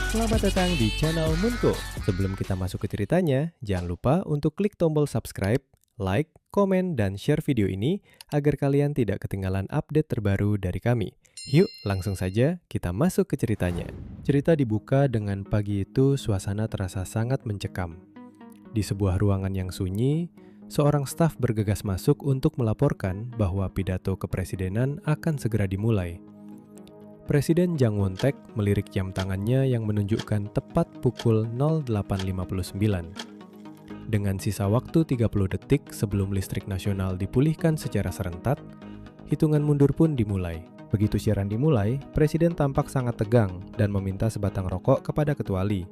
Selamat datang di channel Munko. Sebelum kita masuk ke ceritanya, jangan lupa untuk klik tombol subscribe, like, komen, dan share video ini agar kalian tidak ketinggalan update terbaru dari kami. Yuk, langsung saja kita masuk ke ceritanya. Cerita dibuka dengan pagi itu suasana terasa sangat mencekam. Di sebuah ruangan yang sunyi, seorang staf bergegas masuk untuk melaporkan bahwa pidato kepresidenan akan segera dimulai. Presiden Jang Won-taek melirik jam tangannya yang menunjukkan tepat pukul 08.59. Dengan sisa waktu 30 detik sebelum listrik nasional dipulihkan secara serentak, hitungan mundur pun dimulai. Begitu siaran dimulai, Presiden tampak sangat tegang dan meminta sebatang rokok kepada ketuali.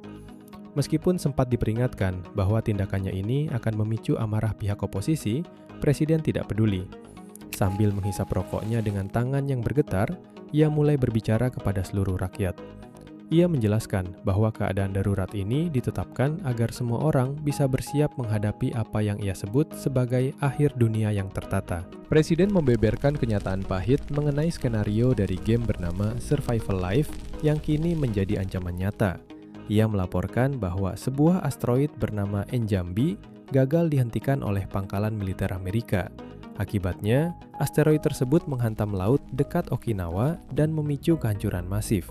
Meskipun sempat diperingatkan bahwa tindakannya ini akan memicu amarah pihak oposisi, Presiden tidak peduli. Sambil menghisap rokoknya dengan tangan yang bergetar, ia mulai berbicara kepada seluruh rakyat. Ia menjelaskan bahwa keadaan darurat ini ditetapkan agar semua orang bisa bersiap menghadapi apa yang ia sebut sebagai akhir dunia yang tertata. Presiden membeberkan kenyataan pahit mengenai skenario dari game bernama Survival Life yang kini menjadi ancaman nyata. Ia melaporkan bahwa sebuah asteroid bernama Enjambi gagal dihentikan oleh pangkalan militer Amerika. Akibatnya, asteroid tersebut menghantam laut dekat Okinawa dan memicu kehancuran masif.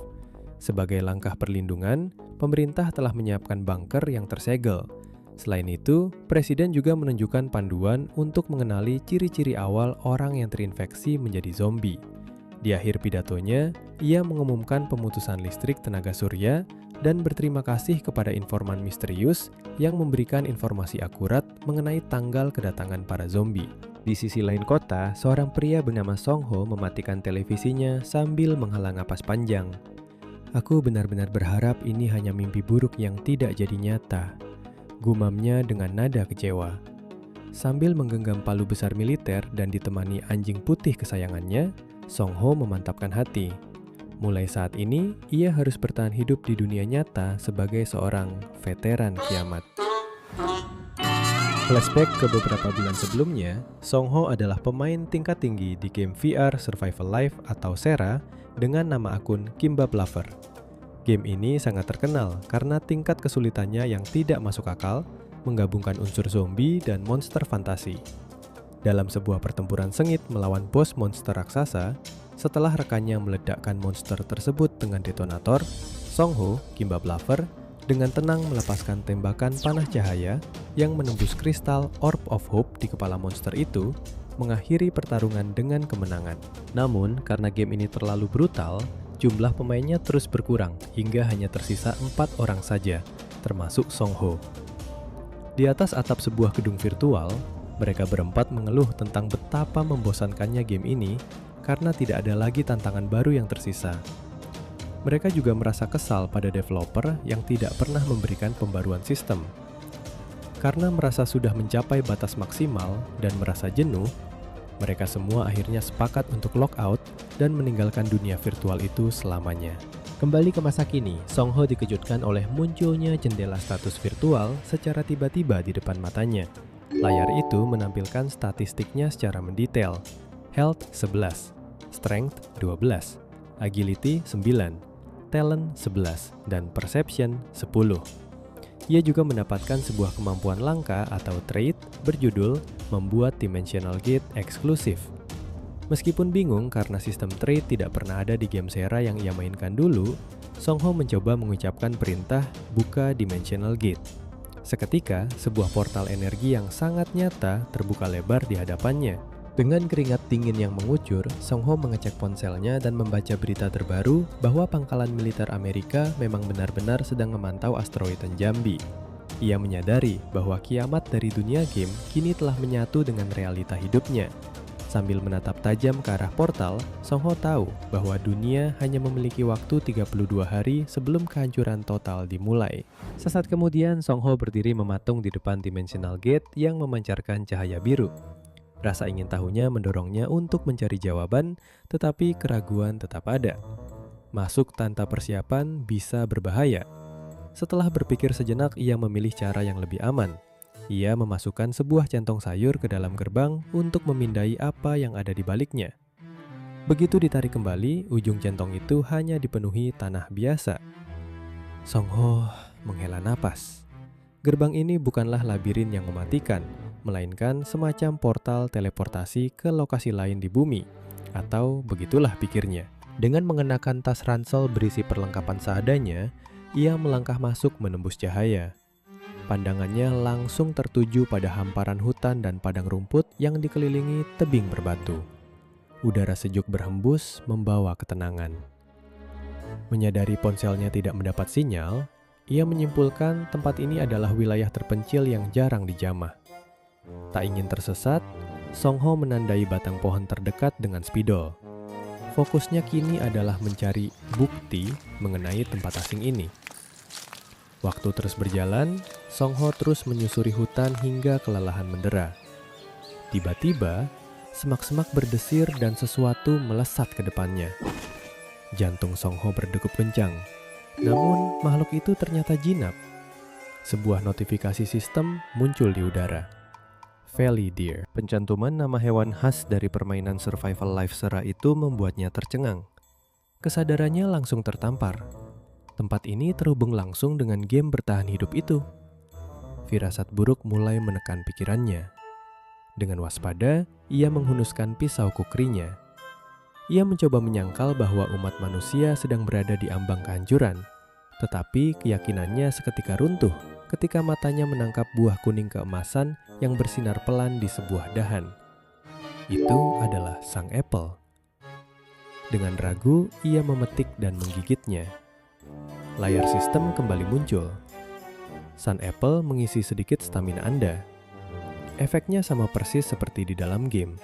Sebagai langkah perlindungan, pemerintah telah menyiapkan bunker yang tersegel. Selain itu, Presiden juga menunjukkan panduan untuk mengenali ciri-ciri awal orang yang terinfeksi menjadi zombie. Di akhir pidatonya, ia mengumumkan pemutusan listrik tenaga surya dan berterima kasih kepada informan misterius yang memberikan informasi akurat mengenai tanggal kedatangan para zombie. Di sisi lain kota, seorang pria bernama Song Ho mematikan televisinya sambil menghela napas panjang. "Aku benar-benar berharap ini hanya mimpi buruk yang tidak jadi nyata," gumamnya dengan nada kecewa. Sambil menggenggam palu besar militer dan ditemani anjing putih kesayangannya, Song Ho memantapkan hati. Mulai saat ini, ia harus bertahan hidup di dunia nyata sebagai seorang veteran kiamat. Flashback ke beberapa bulan sebelumnya, Song Ho adalah pemain tingkat tinggi di game VR Survival Life atau SERA dengan nama akun Kimbap Lover. Game ini sangat terkenal karena tingkat kesulitannya yang tidak masuk akal, menggabungkan unsur zombie dan monster fantasi. Dalam sebuah pertempuran sengit melawan bos monster raksasa, setelah rekannya meledakkan monster tersebut dengan detonator, Song Ho, Kimbap Lover, dengan tenang melepaskan tembakan panah cahaya yang menembus kristal Orb of Hope di kepala monster itu, mengakhiri pertarungan dengan kemenangan. Namun, karena game ini terlalu brutal, jumlah pemainnya terus berkurang hingga hanya tersisa 4 orang saja, termasuk Song Ho. Di atas atap sebuah gedung virtual, mereka berempat mengeluh tentang betapa membosankannya game ini karena tidak ada lagi tantangan baru yang tersisa. Mereka juga merasa kesal pada developer yang tidak pernah memberikan pembaruan sistem. Karena merasa sudah mencapai batas maksimal dan merasa jenuh, mereka semua akhirnya sepakat untuk lockout dan meninggalkan dunia virtual itu selamanya. Kembali ke masa kini, Song Ho dikejutkan oleh munculnya jendela status virtual secara tiba-tiba di depan matanya. Layar itu menampilkan statistiknya secara mendetail. Health 11, Strength 12, Agility 9, Talent 11, dan Perception 10. Ia juga mendapatkan sebuah kemampuan langka atau trait berjudul Membuat Dimensional Gate Eksklusif. Meskipun bingung karena sistem trait tidak pernah ada di game SERA yang ia mainkan dulu, Song Ho mencoba mengucapkan perintah buka Dimensional Gate. Seketika, sebuah portal energi yang sangat nyata terbuka lebar di hadapannya. Dengan keringat dingin yang mengucur, Song Ho mengecek ponselnya dan membaca berita terbaru bahwa pangkalan militer Amerika memang benar-benar sedang memantau asteroid Enjambi. Ia menyadari bahwa kiamat dari dunia game kini telah menyatu dengan realita hidupnya. Sambil menatap tajam ke arah portal, Song Ho tahu bahwa dunia hanya memiliki waktu 32 hari sebelum kehancuran total dimulai. Sesaat kemudian, Song Ho berdiri mematung di depan Dimensional Gate yang memancarkan cahaya biru. Rasa ingin tahunya mendorongnya untuk mencari jawaban, tetapi keraguan tetap ada. Masuk tanpa persiapan bisa berbahaya. Setelah berpikir sejenak, ia memilih cara yang lebih aman. Ia memasukkan sebuah centong sayur ke dalam gerbang untuk memindai apa yang ada di baliknya. Begitu ditarik kembali, ujung centong itu hanya dipenuhi tanah biasa. Song Ho menghela napas. Gerbang ini bukanlah labirin yang mematikan, melainkan semacam portal teleportasi ke lokasi lain di bumi. Atau begitulah pikirnya. Dengan mengenakan tas ransel berisi perlengkapan seadanya, ia melangkah masuk menembus cahaya. Pandangannya langsung tertuju pada hamparan hutan dan padang rumput yang dikelilingi tebing berbatu. Udara sejuk berhembus membawa ketenangan. Menyadari ponselnya tidak mendapat sinyal, ia menyimpulkan tempat ini adalah wilayah terpencil yang jarang dijamah. Tak ingin tersesat, Song Ho menandai batang pohon terdekat dengan spidol. Fokusnya kini adalah mencari bukti mengenai tempat asing ini. Waktu terus berjalan, Song Ho terus menyusuri hutan hingga kelelahan mendera. Tiba-tiba, semak-semak berdesir dan sesuatu melesat ke depannya. Jantung Song Ho berdegup kencang. Namun, makhluk itu ternyata jinak. Sebuah notifikasi sistem muncul di udara. Valley Deer. Pencantuman nama hewan khas dari permainan survival life Sera itu membuatnya tercengang. Kesadarannya langsung tertampar. Tempat ini terhubung langsung dengan game bertahan hidup itu. Firasat buruk mulai menekan pikirannya. Dengan waspada, ia menghunuskan pisau kukrinya. Ia mencoba menyangkal bahwa umat manusia sedang berada di ambang kehancuran. Tetapi keyakinannya seketika runtuh ketika matanya menangkap buah kuning keemasan yang bersinar pelan di sebuah dahan. Itu adalah sang apple. Dengan ragu, ia memetik dan menggigitnya. Layar sistem kembali muncul. Sun Apple mengisi sedikit stamina Anda. Efeknya sama persis seperti di dalam game.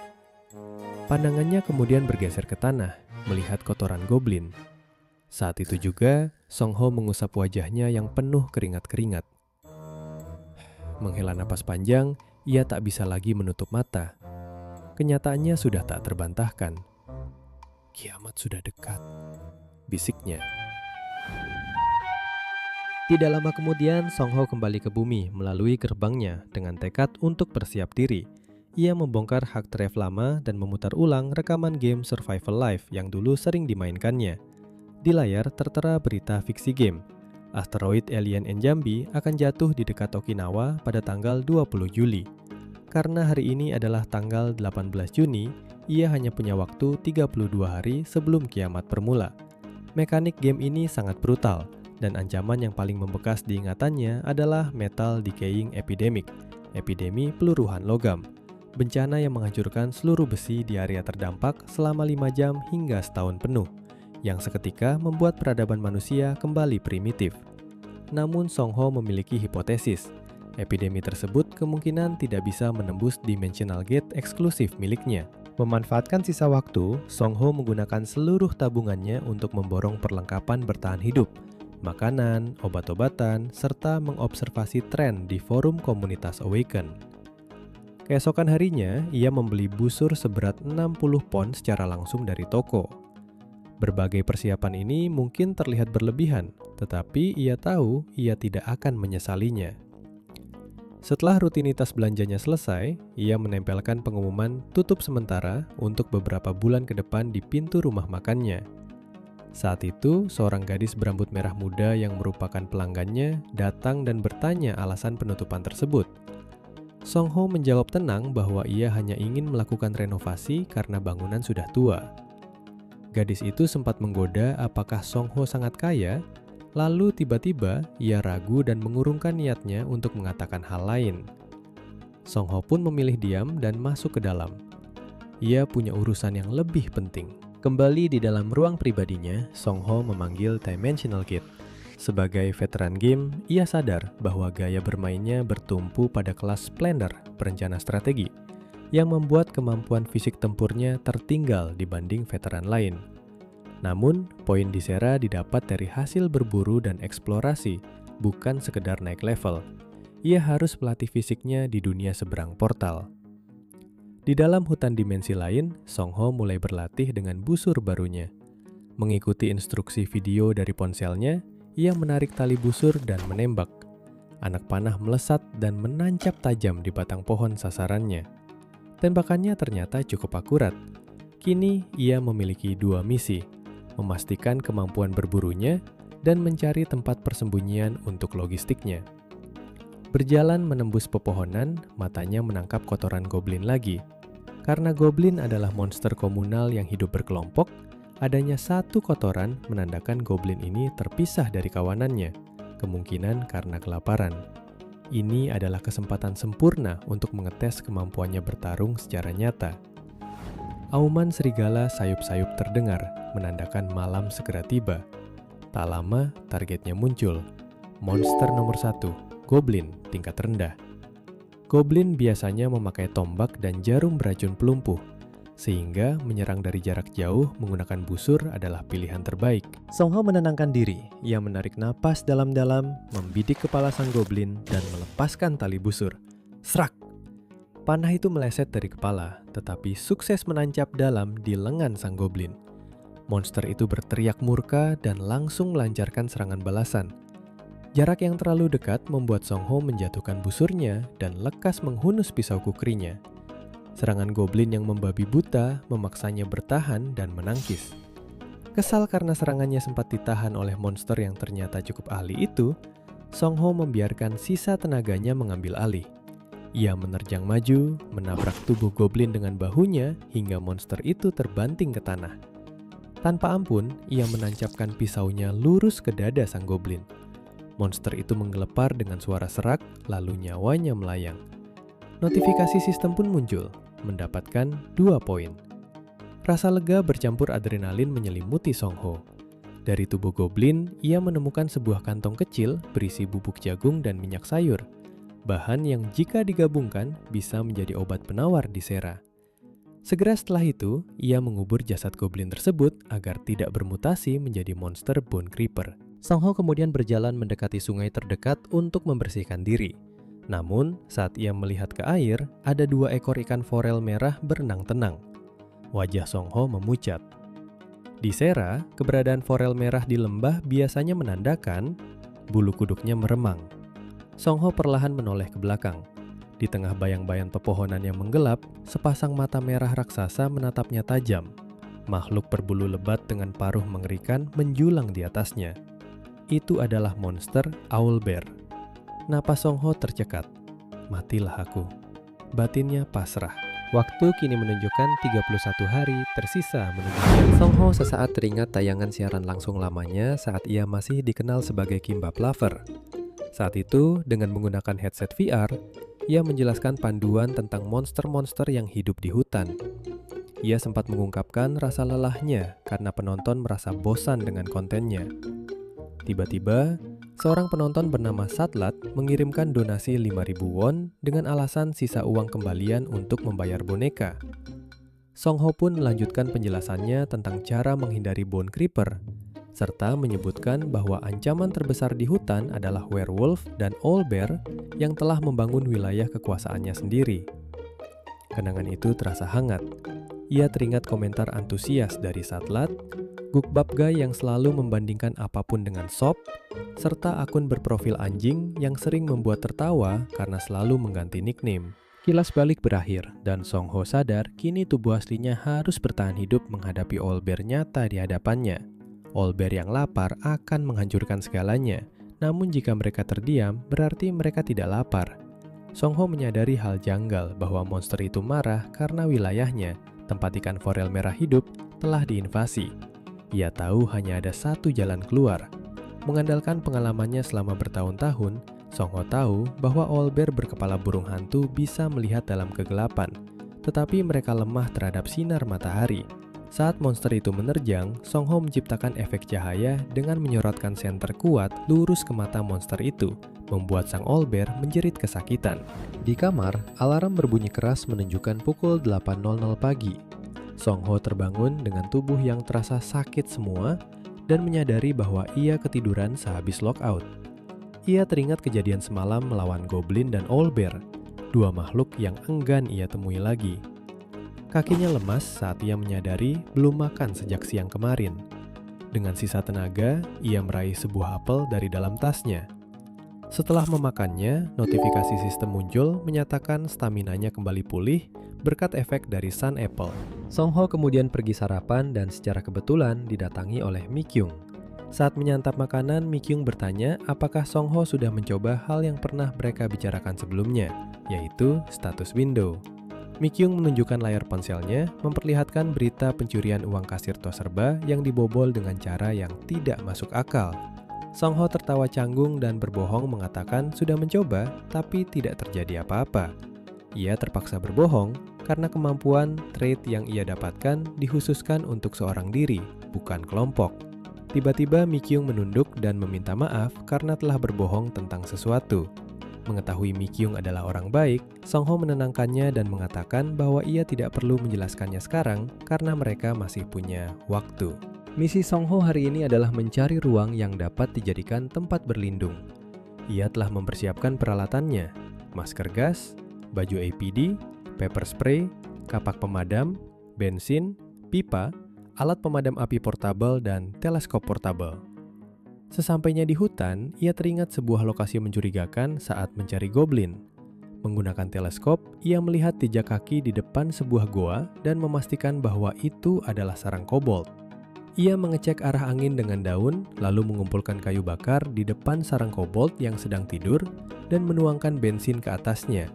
Pandangannya kemudian bergeser ke tanah, melihat kotoran goblin. Saat itu juga, Song Ho mengusap wajahnya yang penuh keringat-keringat. Menghela napas panjang, ia tak bisa lagi menutup mata. Kenyataannya sudah tak terbantahkan. Kiamat sudah dekat, bisiknya. Tidak lama kemudian, Song Ho kembali ke bumi melalui gerbangnya dengan tekad untuk bersiap diri. Ia membongkar hard drive lama dan memutar ulang rekaman game Survival Life yang dulu sering dimainkannya. Di layar tertera berita fiksi game. Asteroid Alien Njambi akan jatuh di dekat Okinawa pada tanggal 20 Juli. Karena hari ini adalah tanggal 18 Juni, ia hanya punya waktu 32 hari sebelum kiamat bermula. Mekanik game ini sangat brutal, dan ancaman yang paling membekas di ingatannya adalah Metal Decaying Epidemic, epidemi peluruhan logam. Bencana yang menghancurkan seluruh besi di area terdampak selama 5 jam hingga setahun penuh, yang seketika membuat peradaban manusia kembali primitif. Namun Song Ho memiliki hipotesis, epidemi tersebut kemungkinan tidak bisa menembus Dimensional Gate eksklusif miliknya. Memanfaatkan sisa waktu, Song Ho menggunakan seluruh tabungannya untuk memborong perlengkapan bertahan hidup, makanan, obat-obatan, serta mengobservasi tren di forum komunitas Awaken. Keesokan harinya, ia membeli busur seberat 60 pon secara langsung dari toko. Berbagai persiapan ini mungkin terlihat berlebihan, tetapi ia tahu ia tidak akan menyesalinya. Setelah rutinitas belanjanya selesai, ia menempelkan pengumuman tutup sementara untuk beberapa bulan ke depan di pintu rumah makannya. Saat itu, seorang gadis berambut merah muda yang merupakan pelanggannya datang dan bertanya alasan penutupan tersebut. Song Ho menjawab tenang bahwa ia hanya ingin melakukan renovasi karena bangunan sudah tua. Gadis itu sempat menggoda apakah Song Ho sangat kaya, lalu tiba-tiba ia ragu dan mengurungkan niatnya untuk mengatakan hal lain. Song Ho pun memilih diam dan masuk ke dalam. Ia punya urusan yang lebih penting. Kembali di dalam ruang pribadinya, Song Ho memanggil Dimensional Gate. Sebagai veteran game, ia sadar bahwa gaya bermainnya bertumpu pada kelas Splendor, perencana strategi, yang membuat kemampuan fisik tempurnya tertinggal dibanding veteran lain. Namun, poin di Sera didapat dari hasil berburu dan eksplorasi, bukan sekedar naik level. Ia harus melatih fisiknya di dunia seberang portal. Di dalam hutan dimensi lain, Song Ho mulai berlatih dengan busur barunya. Mengikuti instruksi video dari ponselnya, ia menarik tali busur dan menembak. Anak panah melesat dan menancap tajam di batang pohon sasarannya. Tembakannya ternyata cukup akurat. Kini ia memiliki 2 misi, memastikan kemampuan berburunya dan mencari tempat persembunyian untuk logistiknya. Berjalan menembus pepohonan, matanya menangkap kotoran goblin lagi. Karena goblin adalah monster komunal yang hidup berkelompok, adanya satu kotoran menandakan goblin ini terpisah dari kawanannya, kemungkinan karena kelaparan. Ini adalah kesempatan sempurna untuk mengetes kemampuannya bertarung secara nyata. Auman serigala sayup-sayup terdengar, menandakan malam segera tiba. Tak lama, targetnya muncul. Monster nomor 1, goblin tingkat rendah. Goblin biasanya memakai tombak dan jarum beracun pelumpuh, sehingga menyerang dari jarak jauh menggunakan busur adalah pilihan terbaik. Song Ho menenangkan diri. Ia menarik napas dalam-dalam, membidik kepala sang goblin, dan melepaskan tali busur. Srak! Panah itu meleset dari kepala, tetapi sukses menancap dalam di lengan sang goblin. Monster itu berteriak murka dan langsung melancarkan serangan balasan. Jarak yang terlalu dekat membuat Song Ho menjatuhkan busurnya dan lekas menghunus pisau kukrinya. Serangan goblin yang membabi buta memaksanya bertahan dan menangkis. Kesal karena serangannya sempat ditahan oleh monster yang ternyata cukup ahli itu, Song Ho membiarkan sisa tenaganya mengambil alih. Ia menerjang maju, menabrak tubuh goblin dengan bahunya hingga monster itu terbanting ke tanah. Tanpa ampun, ia menancapkan pisaunya lurus ke dada sang goblin. Monster itu menggelepar dengan suara serak, lalu nyawanya melayang. Notifikasi sistem pun muncul, mendapatkan 2 poin. Rasa lega bercampur adrenalin menyelimuti Song Ho. Dari tubuh goblin, ia menemukan sebuah kantong kecil berisi bubuk jagung dan minyak sayur. Bahan yang jika digabungkan bisa menjadi obat penawar di Sera. Segera setelah itu, ia mengubur jasad goblin tersebut agar tidak bermutasi menjadi monster Bone Creeper. Song Ho kemudian berjalan mendekati sungai terdekat untuk membersihkan diri. Namun, saat ia melihat ke air, ada 2 ekor ikan forel merah berenang tenang. Wajah Song Ho memucat. Di Sera, keberadaan forel merah di lembah biasanya menandakan bulu kuduknya meremang. Song Ho perlahan menoleh ke belakang. Di tengah bayang-bayang pepohonan yang menggelap, sepasang mata merah raksasa menatapnya tajam. Makhluk berbulu lebat dengan paruh mengerikan menjulang di atasnya. Itu adalah monster Owlbear. Napas Song Ho tercekat. Matilah aku. Batinnya pasrah. Waktu kini menunjukkan 31 hari tersisa menuju. Song Ho sesaat teringat tayangan siaran langsung lamanya saat ia masih dikenal sebagai Kimbap Lover. Saat itu, dengan menggunakan headset VR, ia menjelaskan panduan tentang monster-monster yang hidup di hutan. Ia sempat mengungkapkan rasa lelahnya karena penonton merasa bosan dengan kontennya. Tiba-tiba, seorang penonton bernama Satlat mengirimkan donasi 5.000 won dengan alasan sisa uang kembalian untuk membayar boneka. Song Ho pun melanjutkan penjelasannya tentang cara menghindari Bone Creeper, serta menyebutkan bahwa ancaman terbesar di hutan adalah werewolf dan owlbear yang telah membangun wilayah kekuasaannya sendiri. Kenangan itu terasa hangat. Ia teringat komentar antusias dari Satlat, Gukbap Guy yang selalu membandingkan apapun dengan sop, serta akun berprofil anjing yang sering membuat tertawa karena selalu mengganti nickname. Kilas balik berakhir, dan Song Ho sadar kini tubuh aslinya harus bertahan hidup menghadapi owlbear nyata di hadapannya. Owlbear yang lapar akan menghancurkan segalanya, namun jika mereka terdiam, berarti mereka tidak lapar. Song Ho menyadari hal janggal bahwa monster itu marah karena wilayahnya, tempat ikan forel merah hidup, telah diinvasi. Ia tahu hanya ada satu jalan keluar. Mengandalkan pengalamannya selama bertahun-tahun, Song Ho tahu bahwa owlbear berkepala burung hantu bisa melihat dalam kegelapan, tetapi mereka lemah terhadap sinar matahari. Saat monster itu menerjang, Song Ho menciptakan efek cahaya dengan menyorotkan senter kuat lurus ke mata monster itu, membuat sang owlbear menjerit kesakitan. Di kamar, alarm berbunyi keras menunjukkan pukul 8.00 pagi. Song Ho terbangun dengan tubuh yang terasa sakit semua dan menyadari bahwa ia ketiduran sehabis lockout. Ia teringat kejadian semalam melawan goblin dan owlbear, 2 makhluk yang enggan ia temui lagi. Kakinya lemas saat ia menyadari belum makan sejak siang kemarin. Dengan sisa tenaga, ia meraih sebuah apel dari dalam tasnya. Setelah memakannya, notifikasi sistem muncul menyatakan staminanya kembali pulih berkat efek dari Sun Apple. Song Ho kemudian pergi sarapan dan secara kebetulan didatangi oleh Mi Kyung. Saat menyantap makanan, Mi-kyung bertanya apakah Song Ho sudah mencoba hal yang pernah mereka bicarakan sebelumnya, yaitu status window. Mi-kyung menunjukkan layar ponselnya, memperlihatkan berita pencurian uang kasir tos serba yang dibobol dengan cara yang tidak masuk akal. Song Ho tertawa canggung dan berbohong mengatakan sudah mencoba, tapi tidak terjadi apa-apa. Ia terpaksa berbohong karena kemampuan trait yang ia dapatkan dikhususkan untuk seorang diri, bukan kelompok. Tiba-tiba Mi-kyung menunduk dan meminta maaf karena telah berbohong tentang sesuatu. Mengetahui Mi-kyung adalah orang baik, Song Ho menenangkannya dan mengatakan bahwa ia tidak perlu menjelaskannya sekarang karena mereka masih punya waktu. Misi Song Ho hari ini adalah mencari ruang yang dapat dijadikan tempat berlindung. Ia telah mempersiapkan peralatannya, masker gas, baju APD, pepper spray, kapak pemadam, bensin, pipa, alat pemadam api portabel, dan teleskop portabel. Sesampainya di hutan, ia teringat sebuah lokasi mencurigakan saat mencari goblin. Menggunakan teleskop, ia melihat jejak kaki di depan sebuah goa dan memastikan bahwa itu adalah sarang kobold. Ia mengecek arah angin dengan daun, lalu mengumpulkan kayu bakar di depan sarang kobold yang sedang tidur dan menuangkan bensin ke atasnya.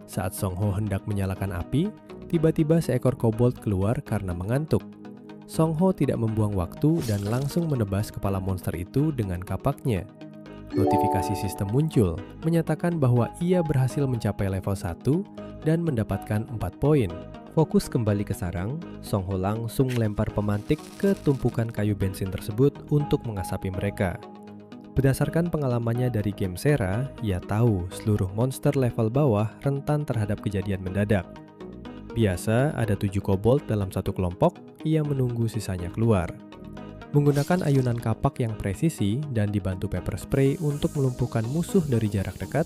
Saat Song Ho hendak menyalakan api, tiba-tiba seekor kobold keluar karena mengantuk. Song Ho tidak membuang waktu dan langsung menebas kepala monster itu dengan kapaknya. Notifikasi sistem muncul, menyatakan bahwa ia berhasil mencapai level 1 dan mendapatkan 4 poin. Fokus kembali ke sarang, Song Ho langsung melempar pemantik ke tumpukan kayu bensin tersebut untuk mengasapi mereka. Berdasarkan pengalamannya dari game Sera, ia tahu seluruh monster level bawah rentan terhadap kejadian mendadak. Biasa ada 7 kobold dalam satu kelompok, ia menunggu sisanya keluar. Menggunakan ayunan kapak yang presisi dan dibantu pepper spray untuk melumpuhkan musuh dari jarak dekat,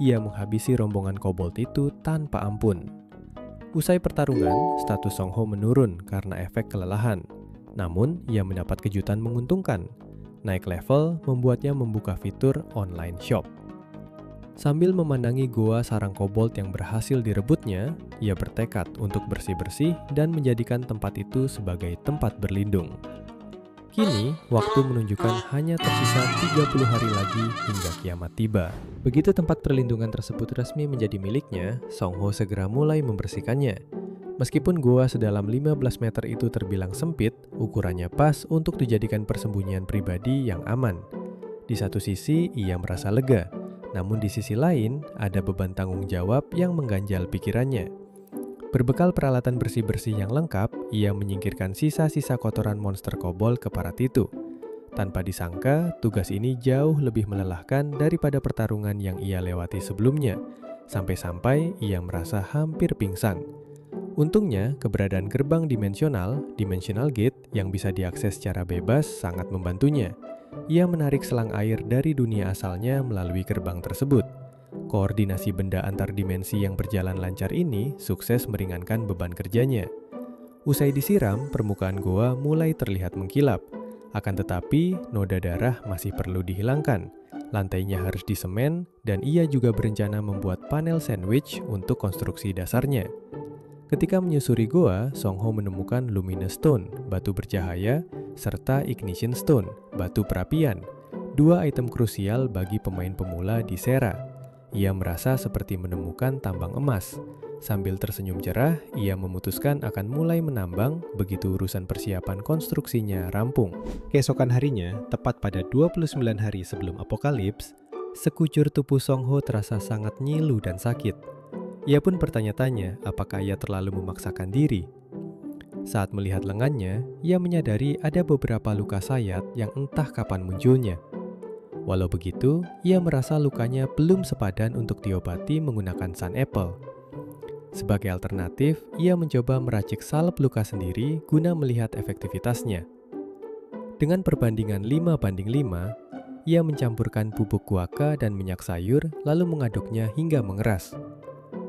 ia menghabisi rombongan kobold itu tanpa ampun. Usai pertarungan, status Song Ho menurun karena efek kelelahan. Namun, ia mendapat kejutan menguntungkan. Naik level membuatnya membuka fitur online shop. Sambil memandangi goa sarang kobold yang berhasil direbutnya, ia bertekad untuk bersih-bersih dan menjadikan tempat itu sebagai tempat berlindung. Kini, waktu menunjukkan hanya tersisa 30 hari lagi hingga kiamat tiba. Begitu tempat perlindungan tersebut resmi menjadi miliknya, Song Ho segera mulai membersihkannya. Meskipun goa sedalam 15 meter itu terbilang sempit, ukurannya pas untuk dijadikan persembunyian pribadi yang aman. Di satu sisi, ia merasa lega. Namun di sisi lain, ada beban tanggung jawab yang mengganjal pikirannya. Berbekal peralatan bersih-bersih yang lengkap, ia menyingkirkan sisa-sisa kotoran monster kobold ke parat itu. Tanpa disangka, tugas ini jauh lebih melelahkan daripada pertarungan yang ia lewati sebelumnya. Sampai-sampai ia merasa hampir pingsan. Untungnya, keberadaan gerbang Dimensional Gate, yang bisa diakses secara bebas sangat membantunya. Ia menarik selang air dari dunia asalnya melalui gerbang tersebut. Koordinasi benda antar dimensi yang berjalan lancar ini sukses meringankan beban kerjanya. Usai disiram, permukaan goa mulai terlihat mengkilap. Akan tetapi, noda darah masih perlu dihilangkan. Lantainya harus disemen, dan ia juga berencana membuat panel sandwich untuk konstruksi dasarnya. Ketika menyusuri goa, Song Ho menemukan Luminous Stone, batu bercahaya, serta Ignition Stone, batu perapian, 2 item krusial bagi pemain pemula di Sera. Ia merasa seperti menemukan tambang emas. Sambil tersenyum cerah, ia memutuskan akan mulai menambang begitu urusan persiapan konstruksinya rampung. Keesokan harinya, tepat pada 29 hari sebelum apokalips, sekucur tubuh Song Ho terasa sangat nyilu dan sakit. Ia pun bertanya-tanya apakah ia terlalu memaksakan diri. Saat melihat lengannya, ia menyadari ada beberapa luka sayat yang entah kapan munculnya. Walau begitu, ia merasa lukanya belum sepadan untuk diobati menggunakan Sun Apple. Sebagai alternatif, ia mencoba meracik salep luka sendiri guna melihat efektivitasnya. Dengan perbandingan 5:5, ia mencampurkan bubuk guaka dan minyak sayur lalu mengaduknya hingga mengeras.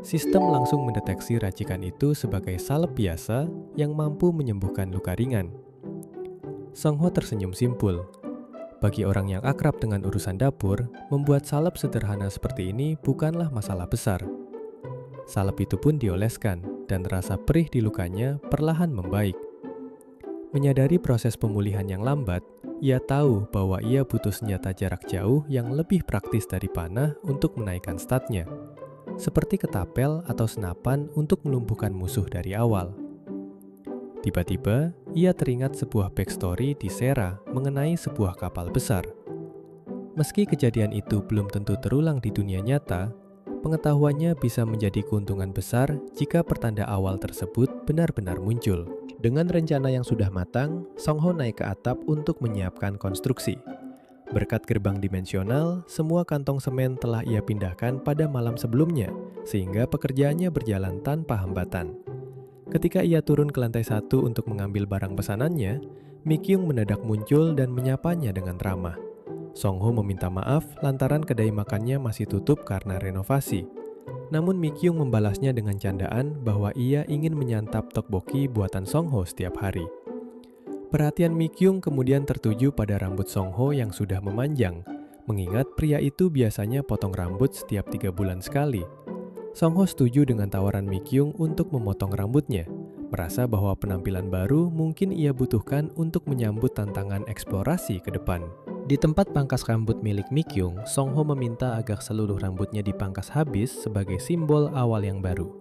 Sistem langsung mendeteksi racikan itu sebagai salep biasa yang mampu menyembuhkan luka ringan. Song Ho tersenyum simpul. Bagi orang yang akrab dengan urusan dapur, membuat salep sederhana seperti ini bukanlah masalah besar. Salep itu pun dioleskan, dan rasa perih di lukanya perlahan membaik. Menyadari proses pemulihan yang lambat, Ia tahu bahwa ia butuh senjata jarak jauh yang lebih praktis dari panah untuk menaikkan statnya, seperti ketapel atau senapan untuk melumpuhkan musuh dari awal. Tiba-tiba, ia teringat sebuah backstory di Sera mengenai sebuah kapal besar. Meski kejadian itu belum tentu terulang di dunia nyata, pengetahuannya bisa menjadi keuntungan besar jika pertanda awal tersebut benar-benar muncul. Dengan rencana yang sudah matang, Song Ho naik ke atap untuk menyiapkan konstruksi. Berkat gerbang dimensional, semua kantong semen telah ia pindahkan pada malam sebelumnya, sehingga pekerjaannya berjalan tanpa hambatan. Ketika ia turun ke lantai 1 untuk mengambil barang pesanannya, Mi Kyung mendadak muncul dan menyapanya dengan ramah. Song Ho meminta maaf lantaran kedai makannya masih tutup karena renovasi. Namun Mi Kyung membalasnya dengan candaan bahwa ia ingin menyantap tteokbokki buatan Song Ho setiap hari. Perhatian Mi Kyung kemudian tertuju pada rambut Song Ho yang sudah memanjang, mengingat pria itu biasanya potong rambut setiap 3 bulan sekali. Song Ho setuju dengan tawaran Mi Kyung untuk memotong rambutnya, merasa bahwa penampilan baru mungkin ia butuhkan untuk menyambut tantangan eksplorasi ke depan. Di tempat pangkas rambut milik Mi Kyung, Song Ho meminta agar seluruh rambutnya dipangkas habis sebagai simbol awal yang baru.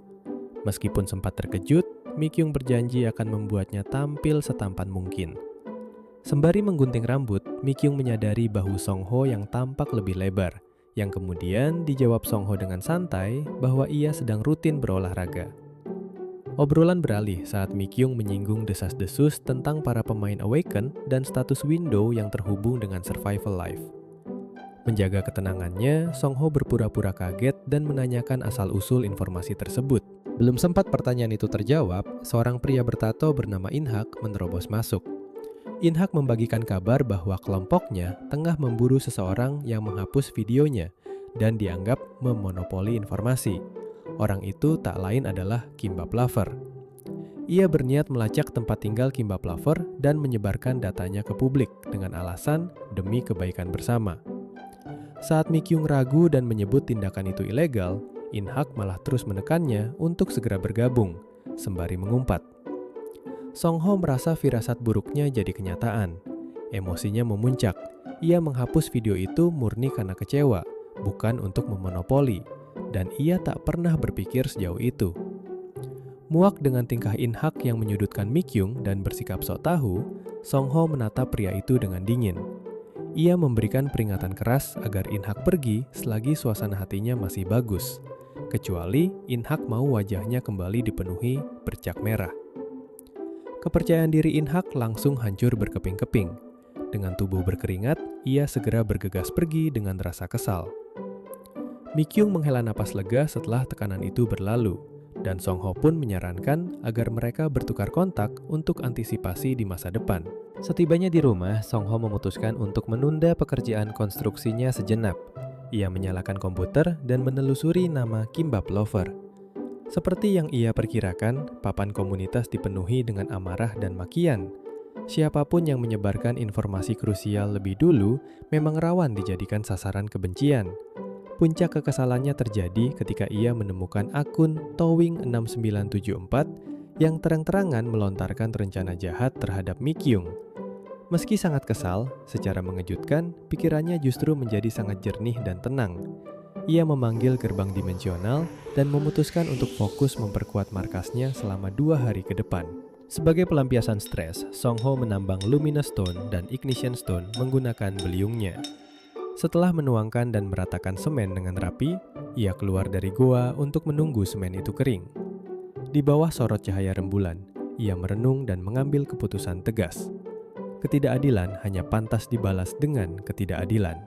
Meskipun sempat terkejut, Mi Kyung berjanji akan membuatnya tampil setampan mungkin. Sembari menggunting rambut, Mi Kyung menyadari bahu Song Ho yang tampak lebih lebar, yang kemudian dijawab Song Ho dengan santai bahwa ia sedang rutin berolahraga. Obrolan beralih saat Mi Kyung menyinggung desas-desus tentang para pemain Awaken dan status window yang terhubung dengan Survival Life. Menjaga ketenangannya, Song Ho berpura-pura kaget dan menanyakan asal-usul informasi tersebut. Belum sempat pertanyaan itu terjawab, seorang pria bertato bernama In-hak menerobos masuk. In-hak membagikan kabar bahwa kelompoknya tengah memburu seseorang yang menghapus videonya dan dianggap memonopoli informasi. Orang itu tak lain adalah Kimbap Lover. Ia berniat melacak tempat tinggal Kimbap Lover dan menyebarkan datanya ke publik dengan alasan demi kebaikan bersama. Saat Mi Kyung ragu dan menyebut tindakan itu ilegal, In-hak malah terus menekannya untuk segera bergabung, sembari mengumpat. Song Ho merasa firasat buruknya jadi kenyataan. Emosinya memuncak. Ia menghapus video itu murni karena kecewa, bukan untuk memonopoli. Dan ia tak pernah berpikir sejauh itu. Muak dengan tingkah In-hak yang menyudutkan Mi Kyung dan bersikap sok tahu, Song Ho menatap pria itu dengan dingin. Ia memberikan peringatan keras agar In-hak pergi selagi suasana hatinya masih bagus, kecuali In-hak mau wajahnya kembali dipenuhi bercak merah. Kepercayaan diri In-hak langsung hancur berkeping-keping. Dengan tubuh berkeringat, ia segera bergegas pergi dengan rasa kesal. Mi Kyung menghela napas lega setelah tekanan itu berlalu, dan Song Ho pun menyarankan agar mereka bertukar kontak untuk antisipasi di masa depan. Setibanya di rumah, Song Ho memutuskan untuk menunda pekerjaan konstruksinya sejenak. Ia menyalakan komputer dan menelusuri nama Kimbap Lover. Seperti yang ia perkirakan, papan komunitas dipenuhi dengan amarah dan makian. Siapapun yang menyebarkan informasi krusial lebih dulu memang rawan dijadikan sasaran kebencian. Puncak kekesalannya terjadi ketika ia menemukan akun Towing6974 yang terang-terangan melontarkan rencana jahat terhadap Mi Kyung. Meski sangat kesal, secara mengejutkan, pikirannya justru menjadi sangat jernih dan tenang. Ia memanggil gerbang dimensional dan memutuskan untuk fokus memperkuat markasnya selama 2 hari ke depan. Sebagai pelampiasan stres, Song Ho menambang Luminous Stone dan Ignition Stone menggunakan beliungnya. Setelah menuangkan dan meratakan semen dengan rapi, ia keluar dari goa untuk menunggu semen itu kering. Di bawah sorot cahaya rembulan, ia merenung dan mengambil keputusan tegas. Ketidakadilan hanya pantas dibalas dengan ketidakadilan.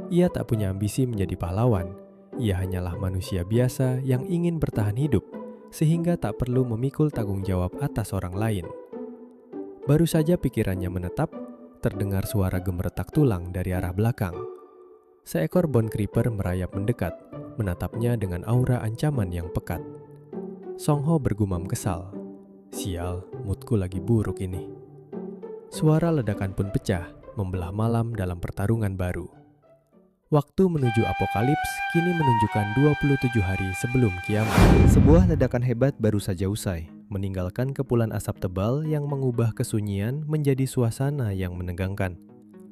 Ia tak punya ambisi menjadi pahlawan. Ia hanyalah manusia biasa yang ingin bertahan hidup, sehingga tak perlu memikul tanggung jawab atas orang lain. Baru saja pikirannya menetap, terdengar suara gemeretak tulang dari arah belakang. Seekor bone creeper merayap mendekat, menatapnya dengan aura ancaman yang pekat. Song Ho bergumam kesal. Sial, moodku lagi buruk ini. Suara ledakan pun pecah, membelah malam dalam pertarungan baru. Waktu menuju apokalips kini menunjukkan 27 hari sebelum kiamat. Sebuah ledakan hebat baru saja usai, meninggalkan kepulan asap tebal yang mengubah kesunyian menjadi suasana yang menegangkan.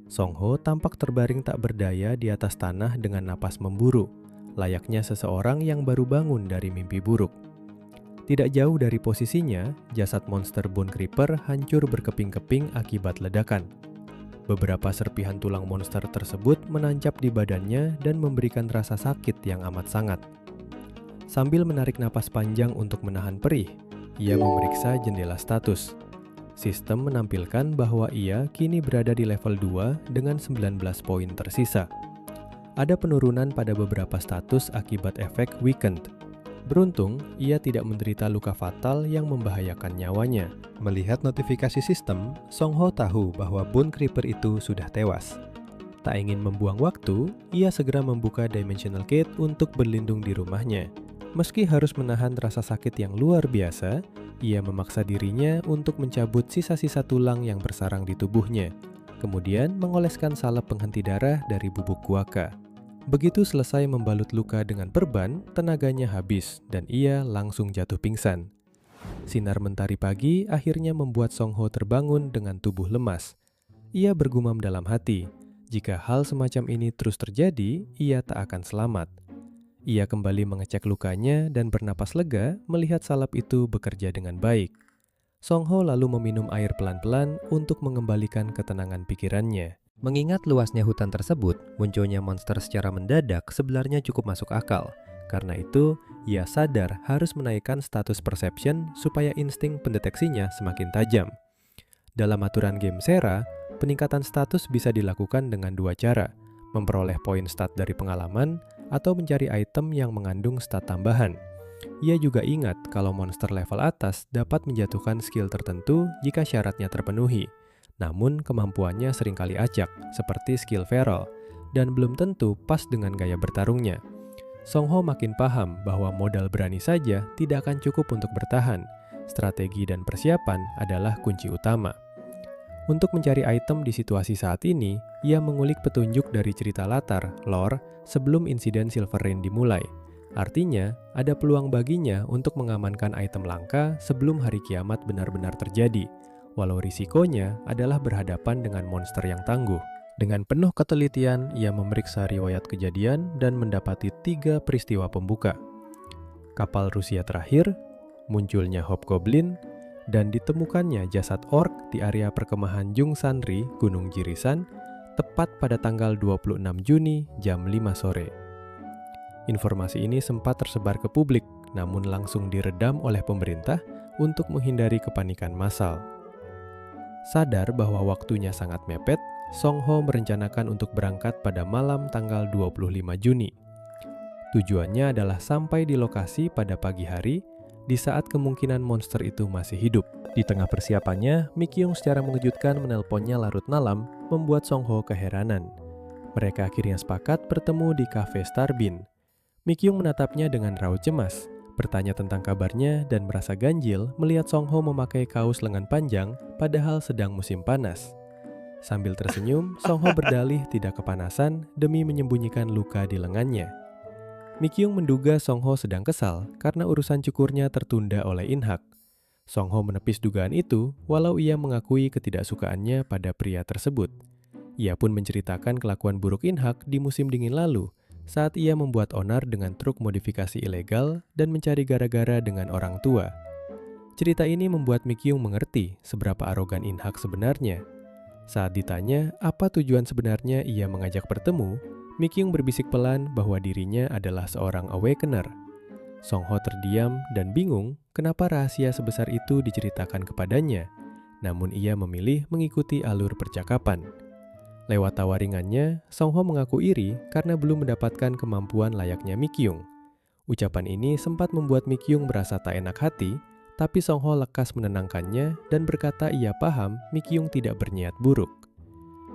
Song Ho tampak terbaring tak berdaya di atas tanah dengan napas memburu, layaknya seseorang yang baru bangun dari mimpi buruk. Tidak jauh dari posisinya, jasad monster Bone Creeper hancur berkeping-keping akibat ledakan. Beberapa serpihan tulang monster tersebut menancap di badannya dan memberikan rasa sakit yang amat sangat. Sambil menarik napas panjang untuk menahan perih, ia memeriksa jendela status. Sistem menampilkan bahwa ia kini berada di level 2 dengan 19 poin tersisa. Ada penurunan pada beberapa status akibat efek Weakened. Beruntung, ia tidak menderita luka fatal yang membahayakan nyawanya. Melihat notifikasi sistem, Song Ho tahu bahwa Bone Creeper itu sudah tewas. Tak ingin membuang waktu, ia segera membuka Dimensional Gate untuk berlindung di rumahnya. Meski harus menahan rasa sakit yang luar biasa, ia memaksa dirinya untuk mencabut sisa-sisa tulang yang bersarang di tubuhnya, kemudian mengoleskan salep penghenti darah dari bubuk guaka. Begitu selesai membalut luka dengan perban, tenaganya habis dan ia langsung jatuh pingsan. Sinar mentari pagi akhirnya membuat Song Ho terbangun dengan tubuh lemas. Ia bergumam dalam hati, jika hal semacam ini terus terjadi, ia tak akan selamat. Ia kembali mengecek lukanya dan bernapas lega melihat salep itu bekerja dengan baik. Song Ho lalu meminum air pelan-pelan untuk mengembalikan ketenangan pikirannya. Mengingat luasnya hutan tersebut, munculnya monster secara mendadak sebenarnya cukup masuk akal. Karena itu, ia sadar harus menaikkan status perception supaya insting pendeteksinya semakin tajam. Dalam aturan game Sera, peningkatan status bisa dilakukan dengan dua cara, memperoleh poin stat dari pengalaman, atau mencari item yang mengandung stat tambahan. Ia juga ingat kalau monster level atas dapat menjatuhkan skill tertentu jika syaratnya terpenuhi. Namun kemampuannya seringkali acak, seperti skill feral, dan belum tentu pas dengan gaya bertarungnya. Song Ho makin paham bahwa modal berani saja tidak akan cukup untuk bertahan. Strategi dan persiapan adalah kunci utama. Untuk mencari item di situasi saat ini, ia mengulik petunjuk dari cerita latar, lore, sebelum insiden Silver Rain dimulai. Artinya, ada peluang baginya untuk mengamankan item langka sebelum hari kiamat benar-benar terjadi, walau risikonya adalah berhadapan dengan monster yang tangguh. Dengan penuh ketelitian, ia memeriksa riwayat kejadian dan mendapati 3 peristiwa pembuka. Kapal Rusia terakhir, munculnya Hobgoblin, dan ditemukannya jasad orc di area perkemahan Jungsanri, Gunung Jirisan, tepat pada tanggal 26 Juni jam 5 sore. Informasi ini sempat tersebar ke publik, namun langsung diredam oleh pemerintah untuk menghindari kepanikan massal. Sadar bahwa waktunya sangat mepet, Song Ho merencanakan untuk berangkat pada malam tanggal 25 Juni. Tujuannya adalah sampai di lokasi pada pagi hari, di saat kemungkinan monster itu masih hidup. Di tengah persiapannya, Mi Kyung secara mengejutkan menelponnya larut malam, membuat Song Ho keheranan. Mereka akhirnya sepakat bertemu di kafe Starbin. Mi Kyung menatapnya dengan raut cemas, bertanya tentang kabarnya dan merasa ganjil melihat Song Ho memakai kaos lengan panjang padahal sedang musim panas. Sambil tersenyum, Song Ho berdalih tidak kepanasan demi menyembunyikan luka di lengannya. Mi Kyung menduga Song Ho sedang kesal karena urusan cukurnya tertunda oleh In-hak. Song Ho menepis dugaan itu, walau ia mengakui ketidaksukaannya pada pria tersebut. Ia pun menceritakan kelakuan buruk In-hak di musim dingin lalu, saat ia membuat onar dengan truk modifikasi ilegal dan mencari gara-gara dengan orang tua. Cerita ini membuat Mi Kyung mengerti seberapa arogan In-hak sebenarnya. Saat ditanya apa tujuan sebenarnya ia mengajak bertemu, Mi Kyung berbisik pelan bahwa dirinya adalah seorang awakener. Song Ho terdiam dan bingung kenapa rahasia sebesar itu diceritakan kepadanya, namun ia memilih mengikuti alur percakapan. Lewat tawa ringannya, Song Ho mengaku iri karena belum mendapatkan kemampuan layaknya Mi Kyung. Ucapan ini sempat membuat Mi Kyung merasa tak enak hati, tapi Song Ho lekas menenangkannya dan berkata ia paham Mi Kyung tidak berniat buruk.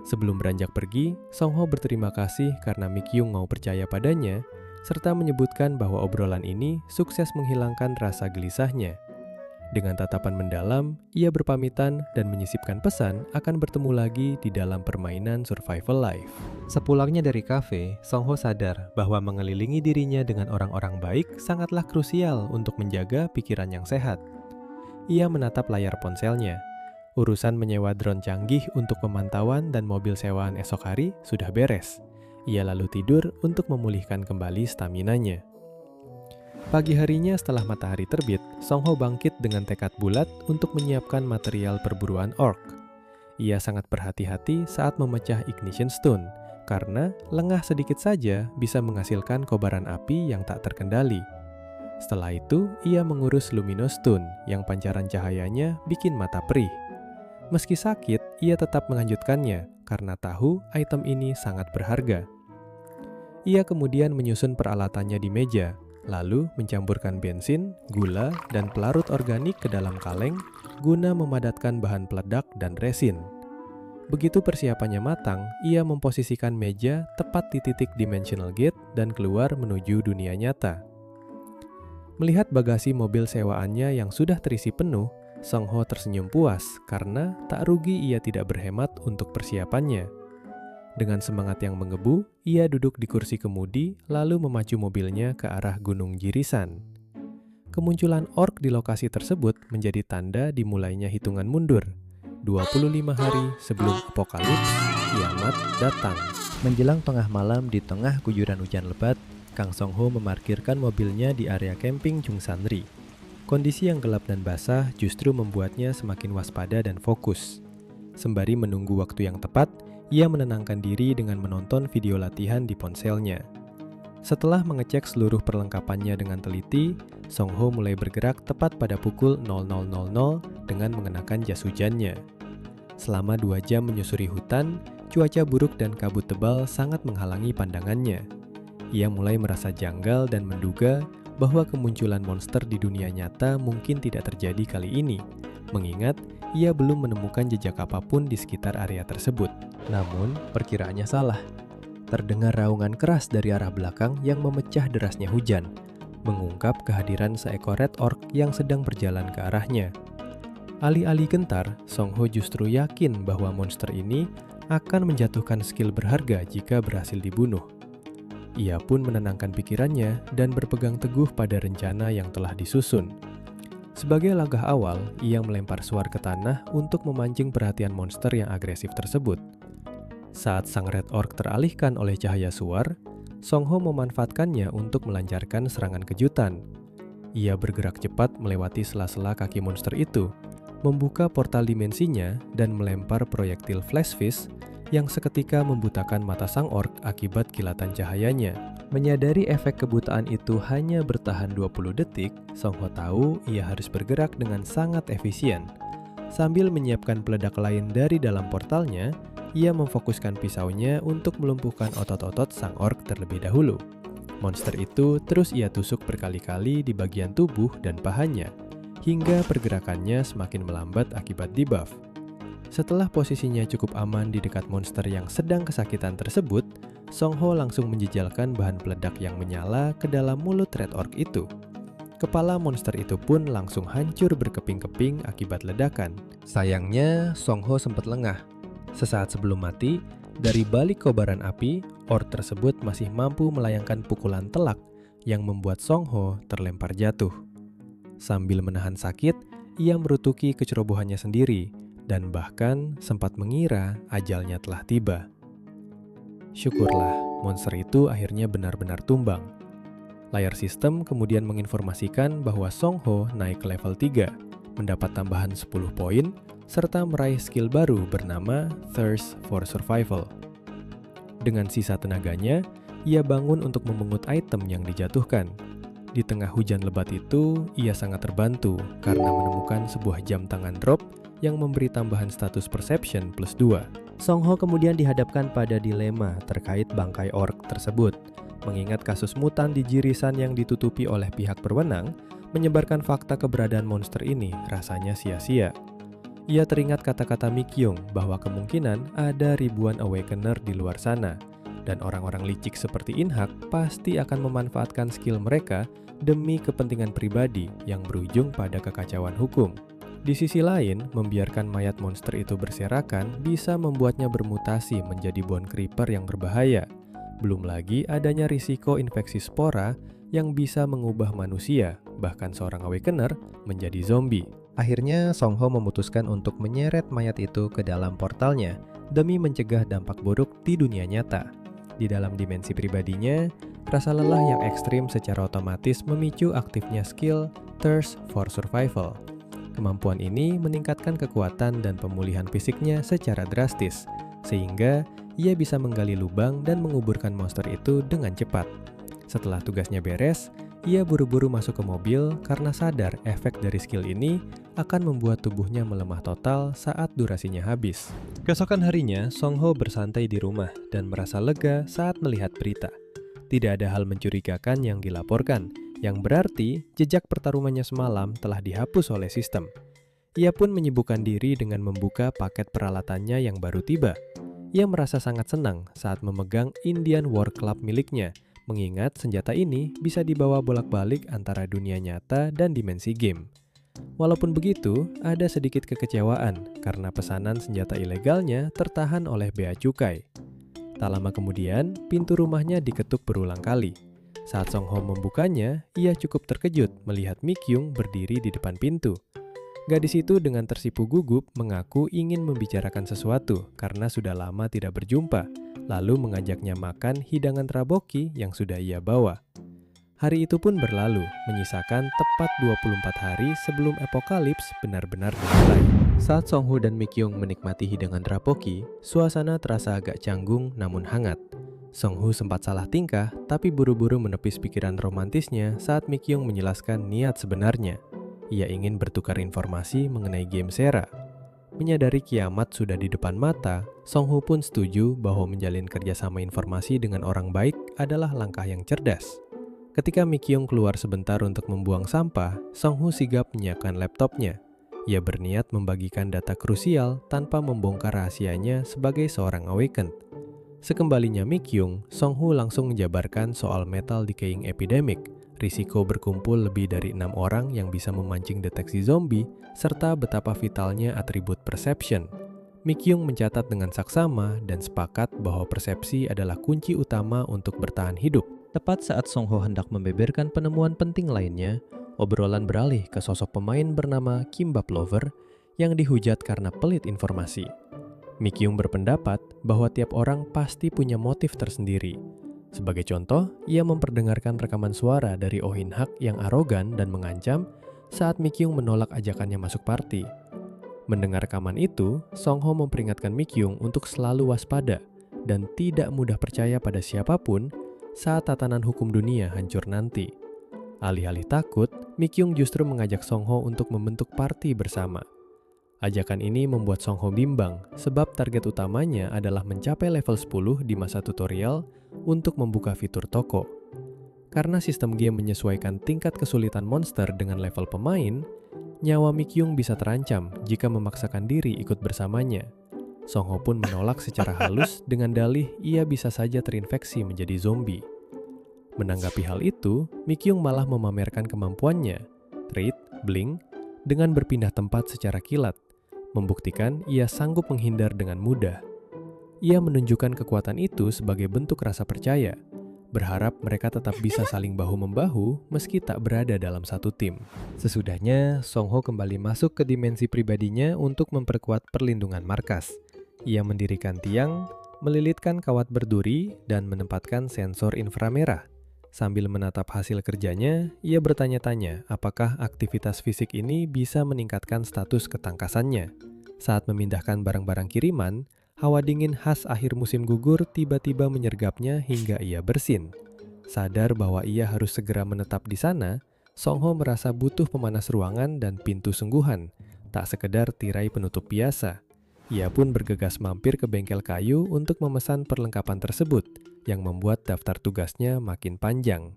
Sebelum beranjak pergi, Song Ho berterima kasih karena Mi Kyung mau percaya padanya, serta menyebutkan bahwa obrolan ini sukses menghilangkan rasa gelisahnya. Dengan tatapan mendalam, ia berpamitan dan menyisipkan pesan akan bertemu lagi di dalam permainan survival life. Sepulangnya dari kafe, Song Ho sadar bahwa mengelilingi dirinya dengan orang-orang baik sangatlah krusial untuk menjaga pikiran yang sehat. Ia menatap layar ponselnya. Urusan menyewa drone canggih untuk pemantauan dan mobil sewaan esok hari sudah beres. Ia lalu tidur untuk memulihkan kembali staminanya. Pagi harinya setelah matahari terbit, Song Ho bangkit dengan tekad bulat untuk menyiapkan material perburuan orc. Ia sangat berhati-hati saat memecah ignition stone, karena lengah sedikit saja bisa menghasilkan kobaran api yang tak terkendali. Setelah itu, ia mengurus luminous stone yang pancaran cahayanya bikin mata perih. Meski sakit, ia tetap melanjutkannya karena tahu item ini sangat berharga. Ia kemudian menyusun peralatannya di meja, lalu mencampurkan bensin, gula, dan pelarut organik ke dalam kaleng guna memadatkan bahan peledak dan resin. Begitu persiapannya matang, ia memposisikan meja tepat di titik dimensional gate dan keluar menuju dunia nyata. Melihat bagasi mobil sewaannya yang sudah terisi penuh, Song Ho tersenyum puas karena tak rugi ia tidak berhemat untuk persiapannya. Dengan semangat yang menggebu, ia duduk di kursi kemudi lalu memacu mobilnya ke arah Gunung Jirisan. Kemunculan orc di lokasi tersebut menjadi tanda dimulainya hitungan mundur. 25 hari sebelum apokalips, kiamat datang. Menjelang tengah malam di tengah guyuran hujan lebat, Kang Song Ho memarkirkan mobilnya di area camping Jungsanri. Kondisi yang gelap dan basah justru membuatnya semakin waspada dan fokus. Sembari menunggu waktu yang tepat, ia menenangkan diri dengan menonton video latihan di ponselnya. Setelah mengecek seluruh perlengkapannya dengan teliti, Song Ho mulai bergerak tepat pada pukul 00.00 dengan mengenakan jas hujannya. Selama 2 jam menyusuri hutan, cuaca buruk dan kabut tebal sangat menghalangi pandangannya. Ia mulai merasa janggal dan menduga bahwa kemunculan monster di dunia nyata mungkin tidak terjadi kali ini, mengingat ia belum menemukan jejak apapun di sekitar area tersebut. Namun, perkiraannya salah. Terdengar raungan keras dari arah belakang yang memecah derasnya hujan, mengungkap kehadiran seekor red orc yang sedang berjalan ke arahnya. Alih-alih gentar, Song Ho justru yakin bahwa monster ini akan menjatuhkan skill berharga jika berhasil dibunuh. Ia pun menenangkan pikirannya dan berpegang teguh pada rencana yang telah disusun. Sebagai langkah awal, ia melempar suar ke tanah untuk memancing perhatian monster yang agresif tersebut. Saat sang red orc teralihkan oleh cahaya suar, Song Ho memanfaatkannya untuk melancarkan serangan kejutan. Ia bergerak cepat melewati sela-sela kaki monster itu, membuka portal dimensinya dan melempar proyektil flash fish yang seketika membutakan mata sang orc akibat kilatan cahayanya. Menyadari efek kebutaan itu hanya bertahan 20 detik, Song Ho tahu ia harus bergerak dengan sangat efisien. Sambil menyiapkan peledak lain dari dalam portalnya, ia memfokuskan pisaunya untuk melumpuhkan otot-otot sang orc terlebih dahulu. Monster itu terus ia tusuk berkali-kali di bagian tubuh dan pahanya, hingga pergerakannya semakin melambat akibat debuff. Setelah posisinya cukup aman di dekat monster yang sedang kesakitan tersebut, Song Ho langsung menjejalkan bahan peledak yang menyala ke dalam mulut red orc itu. Kepala monster itu pun langsung hancur berkeping-keping akibat ledakan. Sayangnya, Song Ho sempat lengah. Sesaat sebelum mati, dari balik kobaran api, orc tersebut masih mampu melayangkan pukulan telak yang membuat Song Ho terlempar jatuh. Sambil menahan sakit, ia merutuki kecerobohannya sendiri dan bahkan sempat mengira ajalnya telah tiba. Syukurlah, monster itu akhirnya benar-benar tumbang. Layar sistem kemudian menginformasikan bahwa Song Ho naik ke level 3, mendapat tambahan 10 poin, serta meraih skill baru bernama Thirst for Survival. Dengan sisa tenaganya, ia bangun untuk memungut item yang dijatuhkan. Di tengah hujan lebat itu, ia sangat terbantu karena menemukan sebuah jam tangan drop yang memberi tambahan status perception plus 2. Song Ho kemudian dihadapkan pada dilema terkait bangkai orc tersebut. Mengingat kasus mutan di Jirisan yang ditutupi oleh pihak berwenang, menyebarkan fakta keberadaan monster ini rasanya sia-sia. Ia teringat kata-kata Mikyung bahwa kemungkinan ada ribuan Awakener di luar sana, dan orang-orang licik seperti Inhak pasti akan memanfaatkan skill mereka demi kepentingan pribadi yang berujung pada kekacauan hukum. Di sisi lain, membiarkan mayat monster itu berserakan bisa membuatnya bermutasi menjadi bone creeper yang berbahaya. Belum lagi adanya risiko infeksi spora yang bisa mengubah manusia, bahkan seorang Awakener, menjadi zombie. Akhirnya Song Ho memutuskan untuk menyeret mayat itu ke dalam portalnya demi mencegah dampak buruk di dunia nyata. Di dalam dimensi pribadinya, rasa lelah yang ekstrim secara otomatis memicu aktifnya skill Thirst for Survival. Kemampuan ini meningkatkan kekuatan dan pemulihan fisiknya secara drastis, sehingga ia bisa menggali lubang dan menguburkan monster itu dengan cepat. Setelah tugasnya beres, ia buru-buru masuk ke mobil karena sadar efek dari skill ini akan membuat tubuhnya melemah total saat durasinya habis. Keesokan harinya, Song Ho bersantai di rumah dan merasa lega saat melihat berita. Tidak ada hal mencurigakan yang dilaporkan, yang berarti jejak pertarungannya semalam telah dihapus oleh sistem. Ia pun menyibukkan diri dengan membuka paket peralatannya yang baru tiba. Ia merasa sangat senang saat memegang Indian War Club miliknya, mengingat senjata ini bisa dibawa bolak-balik antara dunia nyata dan dimensi game. Walaupun begitu, ada sedikit kekecewaan karena pesanan senjata ilegalnya tertahan oleh bea cukai. Tak lama kemudian, pintu rumahnya diketuk berulang kali. Saat Song Ho membukanya, ia cukup terkejut melihat Mi Kyung berdiri di depan pintu. Gadis itu dengan tersipu gugup mengaku ingin membicarakan sesuatu karena sudah lama tidak berjumpa, lalu mengajaknya makan hidangan tteokbokki yang sudah ia bawa. Hari itu pun berlalu, menyisakan tepat 24 hari sebelum apokalips benar-benar dimulai. Saat Song Ho dan Mi Kyung menikmati hidangan tteokbokki, suasana terasa agak canggung namun hangat. Song Ho sempat salah tingkah, tapi buru-buru menepis pikiran romantisnya saat Mi Kyung menjelaskan niat sebenarnya. Ia ingin bertukar informasi mengenai game Sera. Menyadari kiamat sudah di depan mata, Song Ho pun setuju bahwa menjalin kerjasama informasi dengan orang baik adalah langkah yang cerdas. Ketika Mi Kyung keluar sebentar untuk membuang sampah, Song Ho sigap menyiapkan laptopnya. Ia berniat membagikan data krusial tanpa membongkar rahasianya sebagai seorang awakened. Sekembalinya Mi Kyung, Song Ho langsung menjabarkan soal metal decaying epidemic, risiko berkumpul lebih dari 6 orang yang bisa memancing deteksi zombie, serta betapa vitalnya atribut perception. Mi Kyung mencatat dengan saksama dan sepakat bahwa persepsi adalah kunci utama untuk bertahan hidup. Tepat saat Song Ho hendak membeberkan penemuan penting lainnya, obrolan beralih ke sosok pemain bernama Kimbap Lover yang dihujat karena pelit informasi. Mi Kyung berpendapat bahwa tiap orang pasti punya motif tersendiri. Sebagai contoh, ia memperdengarkan rekaman suara dari Oh In Hak yang arogan dan mengancam saat Mi Kyung menolak ajakannya masuk party. Mendengar rekaman itu, Song Ho memperingatkan Mi Kyung untuk selalu waspada dan tidak mudah percaya pada siapapun saat tatanan hukum dunia hancur nanti. Alih-alih takut, Mi Kyung justru mengajak Song Ho untuk membentuk party bersama. Ajakan ini membuat Song Ho bimbang sebab target utamanya adalah mencapai level 10 di masa tutorial untuk membuka fitur toko. Karena sistem game menyesuaikan tingkat kesulitan monster dengan level pemain, nyawa Mi Kyung bisa terancam jika memaksakan diri ikut bersamanya. Song Ho pun menolak secara halus dengan dalih ia bisa saja terinfeksi menjadi zombie. Menanggapi hal itu, Mi Kyung malah memamerkan kemampuannya, trait, blink, dengan berpindah tempat secara kilat, membuktikan ia sanggup menghindar dengan mudah. Ia menunjukkan kekuatan itu sebagai bentuk rasa percaya, berharap mereka tetap bisa saling bahu-membahu meski tak berada dalam satu tim. Sesudahnya, Song Ho kembali masuk ke dimensi pribadinya untuk memperkuat perlindungan markas. Ia mendirikan tiang, melilitkan kawat berduri, dan menempatkan sensor inframerah. Sambil menatap hasil kerjanya, ia bertanya-tanya apakah aktivitas fisik ini bisa meningkatkan status ketangkasannya. Saat memindahkan barang-barang kiriman, hawa dingin khas akhir musim gugur tiba-tiba menyergapnya hingga ia bersin. Sadar bahwa ia harus segera menetap di sana, Song Ho merasa butuh pemanas ruangan dan pintu sungguhan, tak sekedar tirai penutup biasa. Ia pun bergegas mampir ke bengkel kayu untuk memesan perlengkapan tersebut, yang membuat daftar tugasnya makin panjang.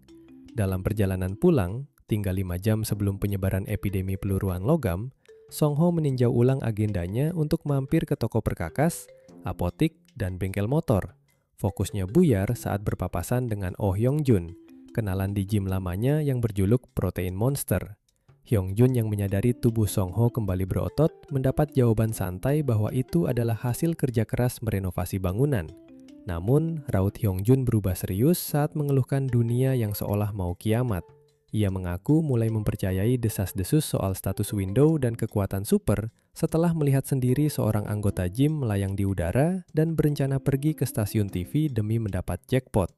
Dalam perjalanan pulang, tinggal 5 jam sebelum penyebaran epidemi peluruan logam, Song Ho meninjau ulang agendanya untuk mampir ke toko perkakas, apotik, dan bengkel motor. Fokusnya buyar saat berpapasan dengan Oh Hyung Jun, kenalan di gym lamanya yang berjuluk Protein Monster. Hyung Jun yang menyadari tubuh Song Ho kembali berotot mendapat jawaban santai bahwa itu adalah hasil kerja keras merenovasi bangunan. Namun, raut Hyung Jun berubah serius saat mengeluhkan dunia yang seolah mau kiamat. Ia mengaku mulai mempercayai desas-desus soal status Windows dan kekuatan super setelah melihat sendiri seorang anggota gym melayang di udara dan berencana pergi ke stasiun TV demi mendapat jackpot.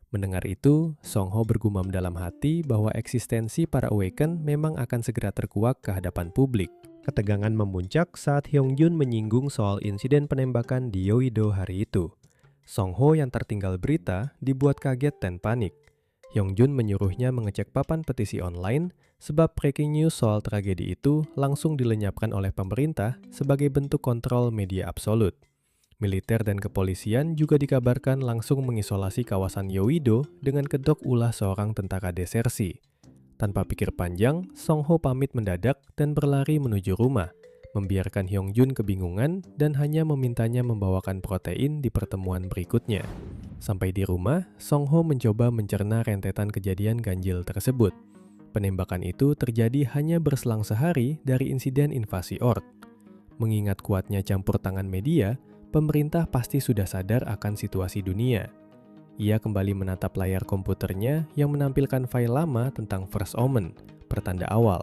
Mendengar itu, Song Ho bergumam dalam hati bahwa eksistensi para Awaken memang akan segera terkuak ke hadapan publik. Ketegangan memuncak saat Hyung Jun menyinggung soal insiden penembakan di Yeouido hari itu. Song Ho yang tertinggal berita dibuat kaget dan panik. Hyung Jun menyuruhnya mengecek papan petisi online sebab breaking news soal tragedi itu langsung dilenyapkan oleh pemerintah sebagai bentuk kontrol media absolut. Militer dan kepolisian juga dikabarkan langsung mengisolasi kawasan Yeouido dengan kedok ulah seorang tentara desersi. Tanpa pikir panjang, Song Ho pamit mendadak dan berlari menuju rumah, membiarkan Hyung Jun kebingungan dan hanya memintanya membawakan protein di pertemuan berikutnya. Sampai di rumah, Song Ho mencoba mencerna rentetan kejadian ganjil tersebut. Penembakan itu terjadi hanya berselang sehari dari insiden invasi Orc. Mengingat kuatnya campur tangan media, pemerintah pasti sudah sadar akan situasi dunia. Ia kembali menatap layar komputernya yang menampilkan file lama tentang First Omen, pertanda awal,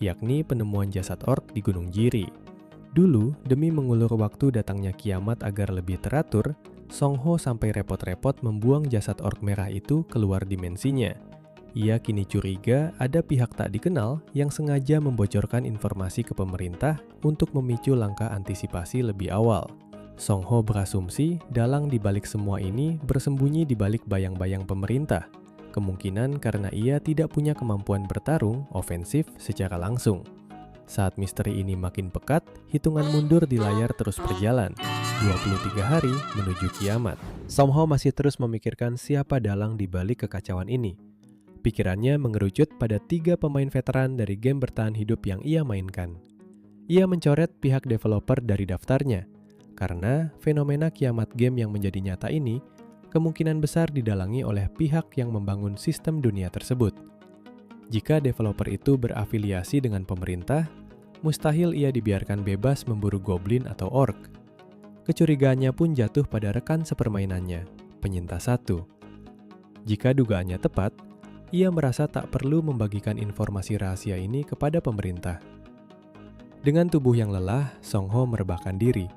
yakni penemuan jasad Orc di Gunung Jiri. Dulu, demi mengulur waktu datangnya kiamat agar lebih teratur, Song Ho sampai repot-repot membuang jasad Orc merah itu keluar dimensinya. Ia kini curiga ada pihak tak dikenal yang sengaja membocorkan informasi ke pemerintah untuk memicu langkah antisipasi lebih awal. Song Ho berasumsi dalang di balik semua ini bersembunyi di balik bayang-bayang pemerintah, kemungkinan karena ia tidak punya kemampuan bertarung ofensif secara langsung. Saat misteri ini makin pekat, hitungan mundur di layar terus berjalan. 23 hari menuju kiamat. Song Ho masih terus memikirkan siapa dalang di balik kekacauan ini. Pikirannya mengerucut pada 3 pemain veteran dari game bertahan hidup yang ia mainkan. Ia mencoret pihak developer dari daftarnya, karena fenomena kiamat game yang menjadi nyata ini kemungkinan besar didalangi oleh pihak yang membangun sistem dunia tersebut. Jika developer itu berafiliasi dengan pemerintah, mustahil ia dibiarkan bebas memburu goblin atau orc. Kecurigaannya pun jatuh pada rekan sepermainannya, penyintas 1. Jika dugaannya tepat, ia merasa tak perlu membagikan informasi rahasia ini kepada pemerintah. Dengan tubuh yang lelah, Song Ho merebahkan diri.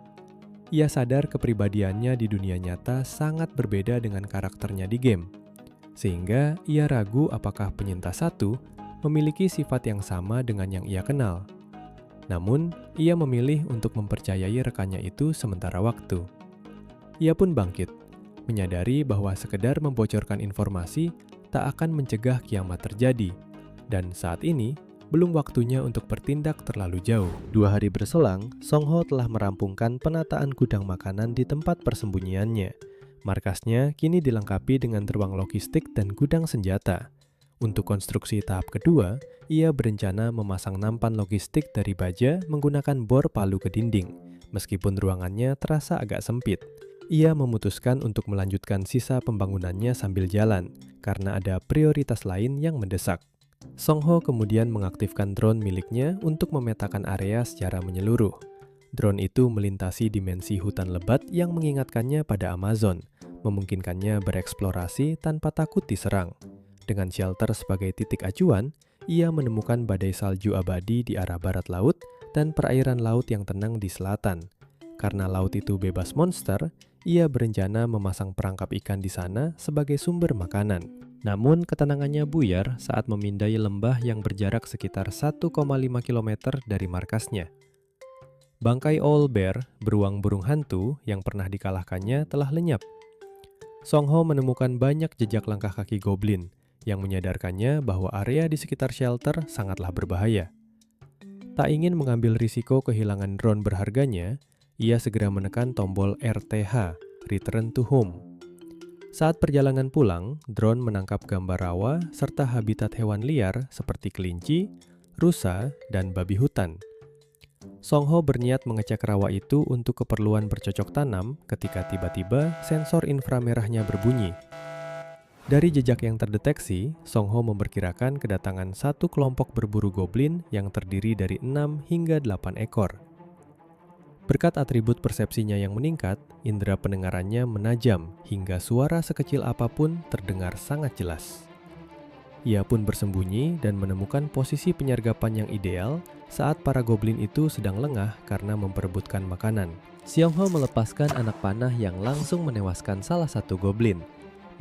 Ia sadar kepribadiannya di dunia nyata sangat berbeda dengan karakternya di game, sehingga ia ragu apakah penyintas 1 memiliki sifat yang sama dengan yang ia kenal. Namun, ia memilih untuk mempercayai rekannya itu sementara waktu. Ia pun bangkit, menyadari bahwa sekedar membocorkan informasi tak akan mencegah kiamat terjadi, dan saat ini belum waktunya untuk bertindak terlalu jauh. 2 hari berselang, Song Ho telah merampungkan penataan gudang makanan di tempat persembunyiannya. Markasnya kini dilengkapi dengan ruang logistik dan gudang senjata. Untuk konstruksi tahap kedua, ia berencana memasang nampan logistik dari baja menggunakan bor palu ke dinding. Meskipun ruangannya terasa agak sempit, ia memutuskan untuk melanjutkan sisa pembangunannya sambil jalan, karena ada prioritas lain yang mendesak. Song Ho kemudian mengaktifkan drone miliknya untuk memetakan area secara menyeluruh. Drone itu melintasi dimensi hutan lebat yang mengingatkannya pada Amazon, memungkinkannya bereksplorasi tanpa takut diserang. Dengan shelter sebagai titik acuan, ia menemukan badai salju abadi di arah barat laut dan perairan laut yang tenang di selatan. Karena laut itu bebas monster, ia berencana memasang perangkap ikan di sana sebagai sumber makanan. Namun ketenangannya buyar saat memindai lembah yang berjarak sekitar 1,5 km dari markasnya. Bangkai owl bear, beruang burung hantu yang pernah dikalahkannya telah lenyap. Song Ho menemukan banyak jejak langkah kaki goblin yang menyadarkannya bahwa area di sekitar shelter sangatlah berbahaya. Tak ingin mengambil risiko kehilangan drone berharganya, ia segera menekan tombol RTH, Return to Home. Saat perjalanan pulang, drone menangkap gambar rawa serta habitat hewan liar seperti kelinci, rusa, dan babi hutan. Song Ho berniat mengecek rawa itu untuk keperluan bercocok tanam ketika tiba-tiba sensor inframerahnya berbunyi. Dari jejak yang terdeteksi, Song Ho memperkirakan kedatangan satu kelompok berburu goblin yang terdiri dari 6 hingga 8 ekor. Berkat atribut persepsinya yang meningkat, indera pendengarannya menajam hingga suara sekecil apapun terdengar sangat jelas. Ia pun bersembunyi dan menemukan posisi penyergapan yang ideal saat para goblin itu sedang lengah karena memperebutkan makanan. Xiongho melepaskan anak panah yang langsung menewaskan salah satu goblin.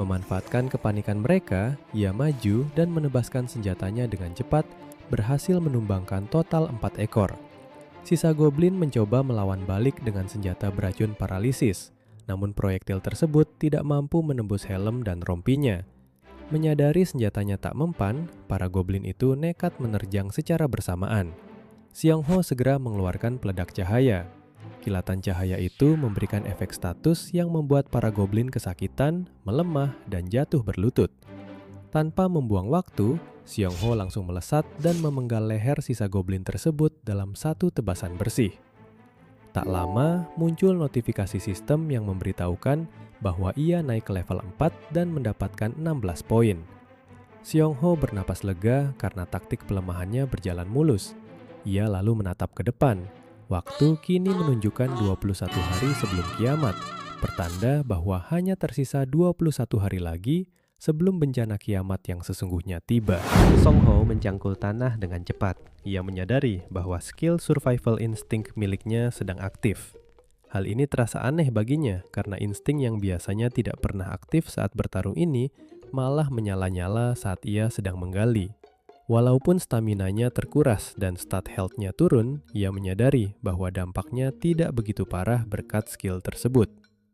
Memanfaatkan kepanikan mereka, ia maju dan menebaskan senjatanya dengan cepat, berhasil menumbangkan total 4 ekor. Sisa goblin mencoba melawan balik dengan senjata beracun paralisis, namun proyektil tersebut tidak mampu menembus helm dan rompinya. Menyadari senjatanya tak mempan, para goblin itu nekat menerjang secara bersamaan. Xiongho segera mengeluarkan peledak cahaya. Kilatan cahaya itu memberikan efek status yang membuat para goblin kesakitan, melemah, dan jatuh berlutut. Tanpa membuang waktu, Xiongho langsung melesat dan memenggal leher sisa goblin tersebut dalam satu tebasan bersih. Tak lama, muncul notifikasi sistem yang memberitahukan bahwa ia naik ke level 4 dan mendapatkan 16 poin. Xiongho bernapas lega karena taktik pelemahannya berjalan mulus. Ia lalu menatap ke depan. Waktu kini menunjukkan 21 hari sebelum kiamat, pertanda bahwa hanya tersisa 21 hari lagi sebelum bencana kiamat yang sesungguhnya tiba. Xiongho mencangkul tanah dengan cepat. Ia menyadari bahwa skill survival instinct miliknya sedang aktif. Hal ini terasa aneh baginya karena insting yang biasanya tidak pernah aktif saat bertarung ini malah menyala-nyala saat ia sedang menggali. Walaupun staminanya terkuras dan stat health-nya turun, ia menyadari bahwa dampaknya tidak begitu parah berkat skill tersebut.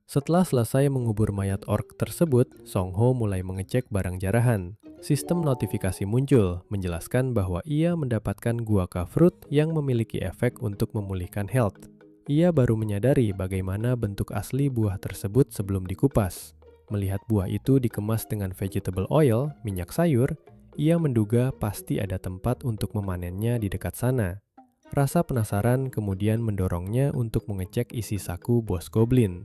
Setelah selesai mengubur mayat orc tersebut, Xiongho mulai mengecek barang jarahan. Sistem notifikasi muncul, menjelaskan bahwa ia mendapatkan guava fruit yang memiliki efek untuk memulihkan health. Ia baru menyadari bagaimana bentuk asli buah tersebut sebelum dikupas. Melihat buah itu dikemas dengan vegetable oil, minyak sayur, ia menduga pasti ada tempat untuk memanennya di dekat sana. Rasa penasaran kemudian mendorongnya untuk mengecek isi saku bos goblin.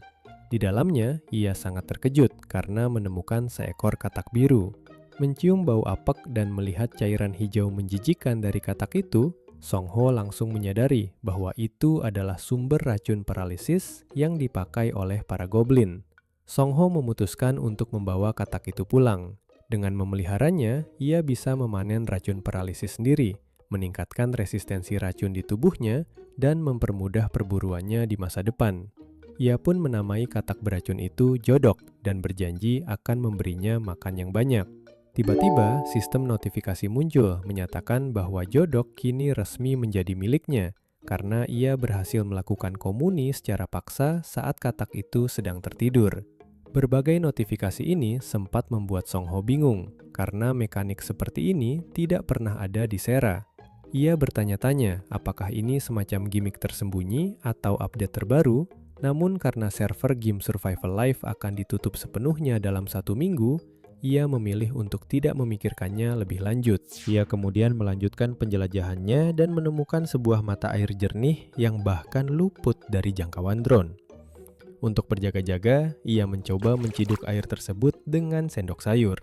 Di dalamnya, ia sangat terkejut karena menemukan seekor katak biru. Mencium bau apek dan melihat cairan hijau menjijikan dari katak itu, Xiongho langsung menyadari bahwa itu adalah sumber racun paralisis yang dipakai oleh para goblin. Xiongho memutuskan untuk membawa katak itu pulang. Dengan memeliharanya, ia bisa memanen racun paralisis sendiri, meningkatkan resistensi racun di tubuhnya, dan mempermudah perburuannya di masa depan. Ia pun menamai katak beracun itu Jodok dan berjanji akan memberinya makan yang banyak. Tiba-tiba, sistem notifikasi muncul menyatakan bahwa Jodok kini resmi menjadi miliknya karena ia berhasil melakukan komuni secara paksa saat katak itu sedang tertidur. Berbagai notifikasi ini sempat membuat Xiongho bingung, karena mekanik seperti ini tidak pernah ada di Sera. Ia bertanya-tanya apakah ini semacam gimmick tersembunyi atau update terbaru, namun karena server game Survival Life akan ditutup sepenuhnya dalam 1 minggu, ia memilih untuk tidak memikirkannya lebih lanjut. Ia kemudian melanjutkan penjelajahannya dan menemukan sebuah mata air jernih yang bahkan luput dari jangkauan drone. Untuk berjaga-jaga, ia mencoba menciduk air tersebut dengan sendok sayur.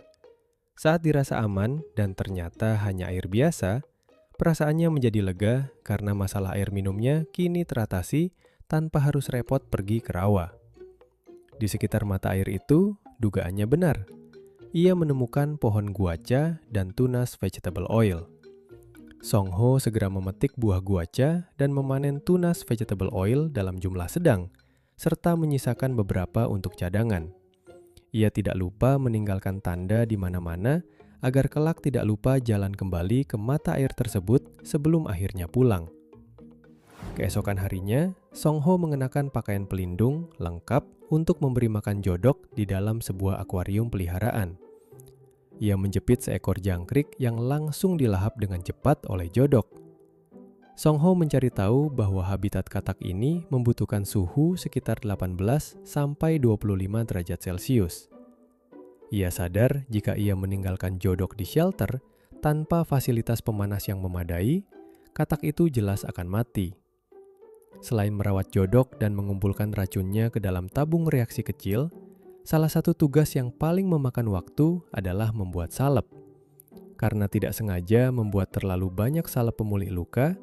Saat dirasa aman dan ternyata hanya air biasa, perasaannya menjadi lega karena masalah air minumnya kini teratasi tanpa harus repot pergi ke rawa. Di sekitar mata air itu, dugaannya benar. Ia menemukan pohon guaca dan tunas vegetable oil. Xiongho segera memetik buah guaca dan memanen tunas vegetable oil dalam jumlah sedang, serta menyisakan beberapa untuk cadangan. Ia tidak lupa meninggalkan tanda di mana-mana agar kelak tidak lupa jalan kembali ke mata air tersebut sebelum akhirnya pulang. Keesokan harinya, Xiongho mengenakan pakaian pelindung lengkap untuk memberi makan Jodok di dalam sebuah akuarium peliharaan. Ia menjepit seekor jangkrik yang langsung dilahap dengan cepat oleh Jodok. Xiongho mencari tahu bahwa habitat katak ini membutuhkan suhu sekitar 18 sampai 25 derajat Celcius. Ia sadar jika ia meninggalkan Jodok di shelter tanpa fasilitas pemanas yang memadai, katak itu jelas akan mati. Selain merawat Jodok dan mengumpulkan racunnya ke dalam tabung reaksi kecil, salah satu tugas yang paling memakan waktu adalah membuat salep. Karena tidak sengaja membuat terlalu banyak salep pemulih luka,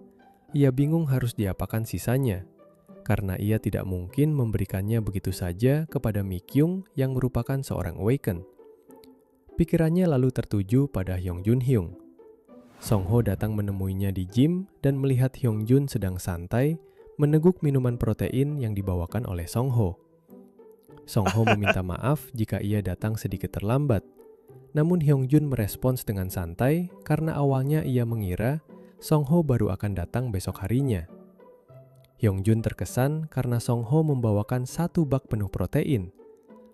ia bingung harus diapakan sisanya, karena ia tidak mungkin memberikannya begitu saja kepada Mi Kyung yang merupakan seorang Awaken. Pikirannya lalu tertuju pada Hyung Song-ho datang menemuinya di gym dan melihat Hyung sedang santai meneguk minuman protein yang dibawakan oleh Song-ho. Song-ho meminta maaf jika ia datang sedikit terlambat. Namun Hyung merespons dengan santai karena awalnya ia mengira Song-ho baru akan datang besok harinya. Hyung terkesan karena Song-ho membawakan 1 bak penuh protein.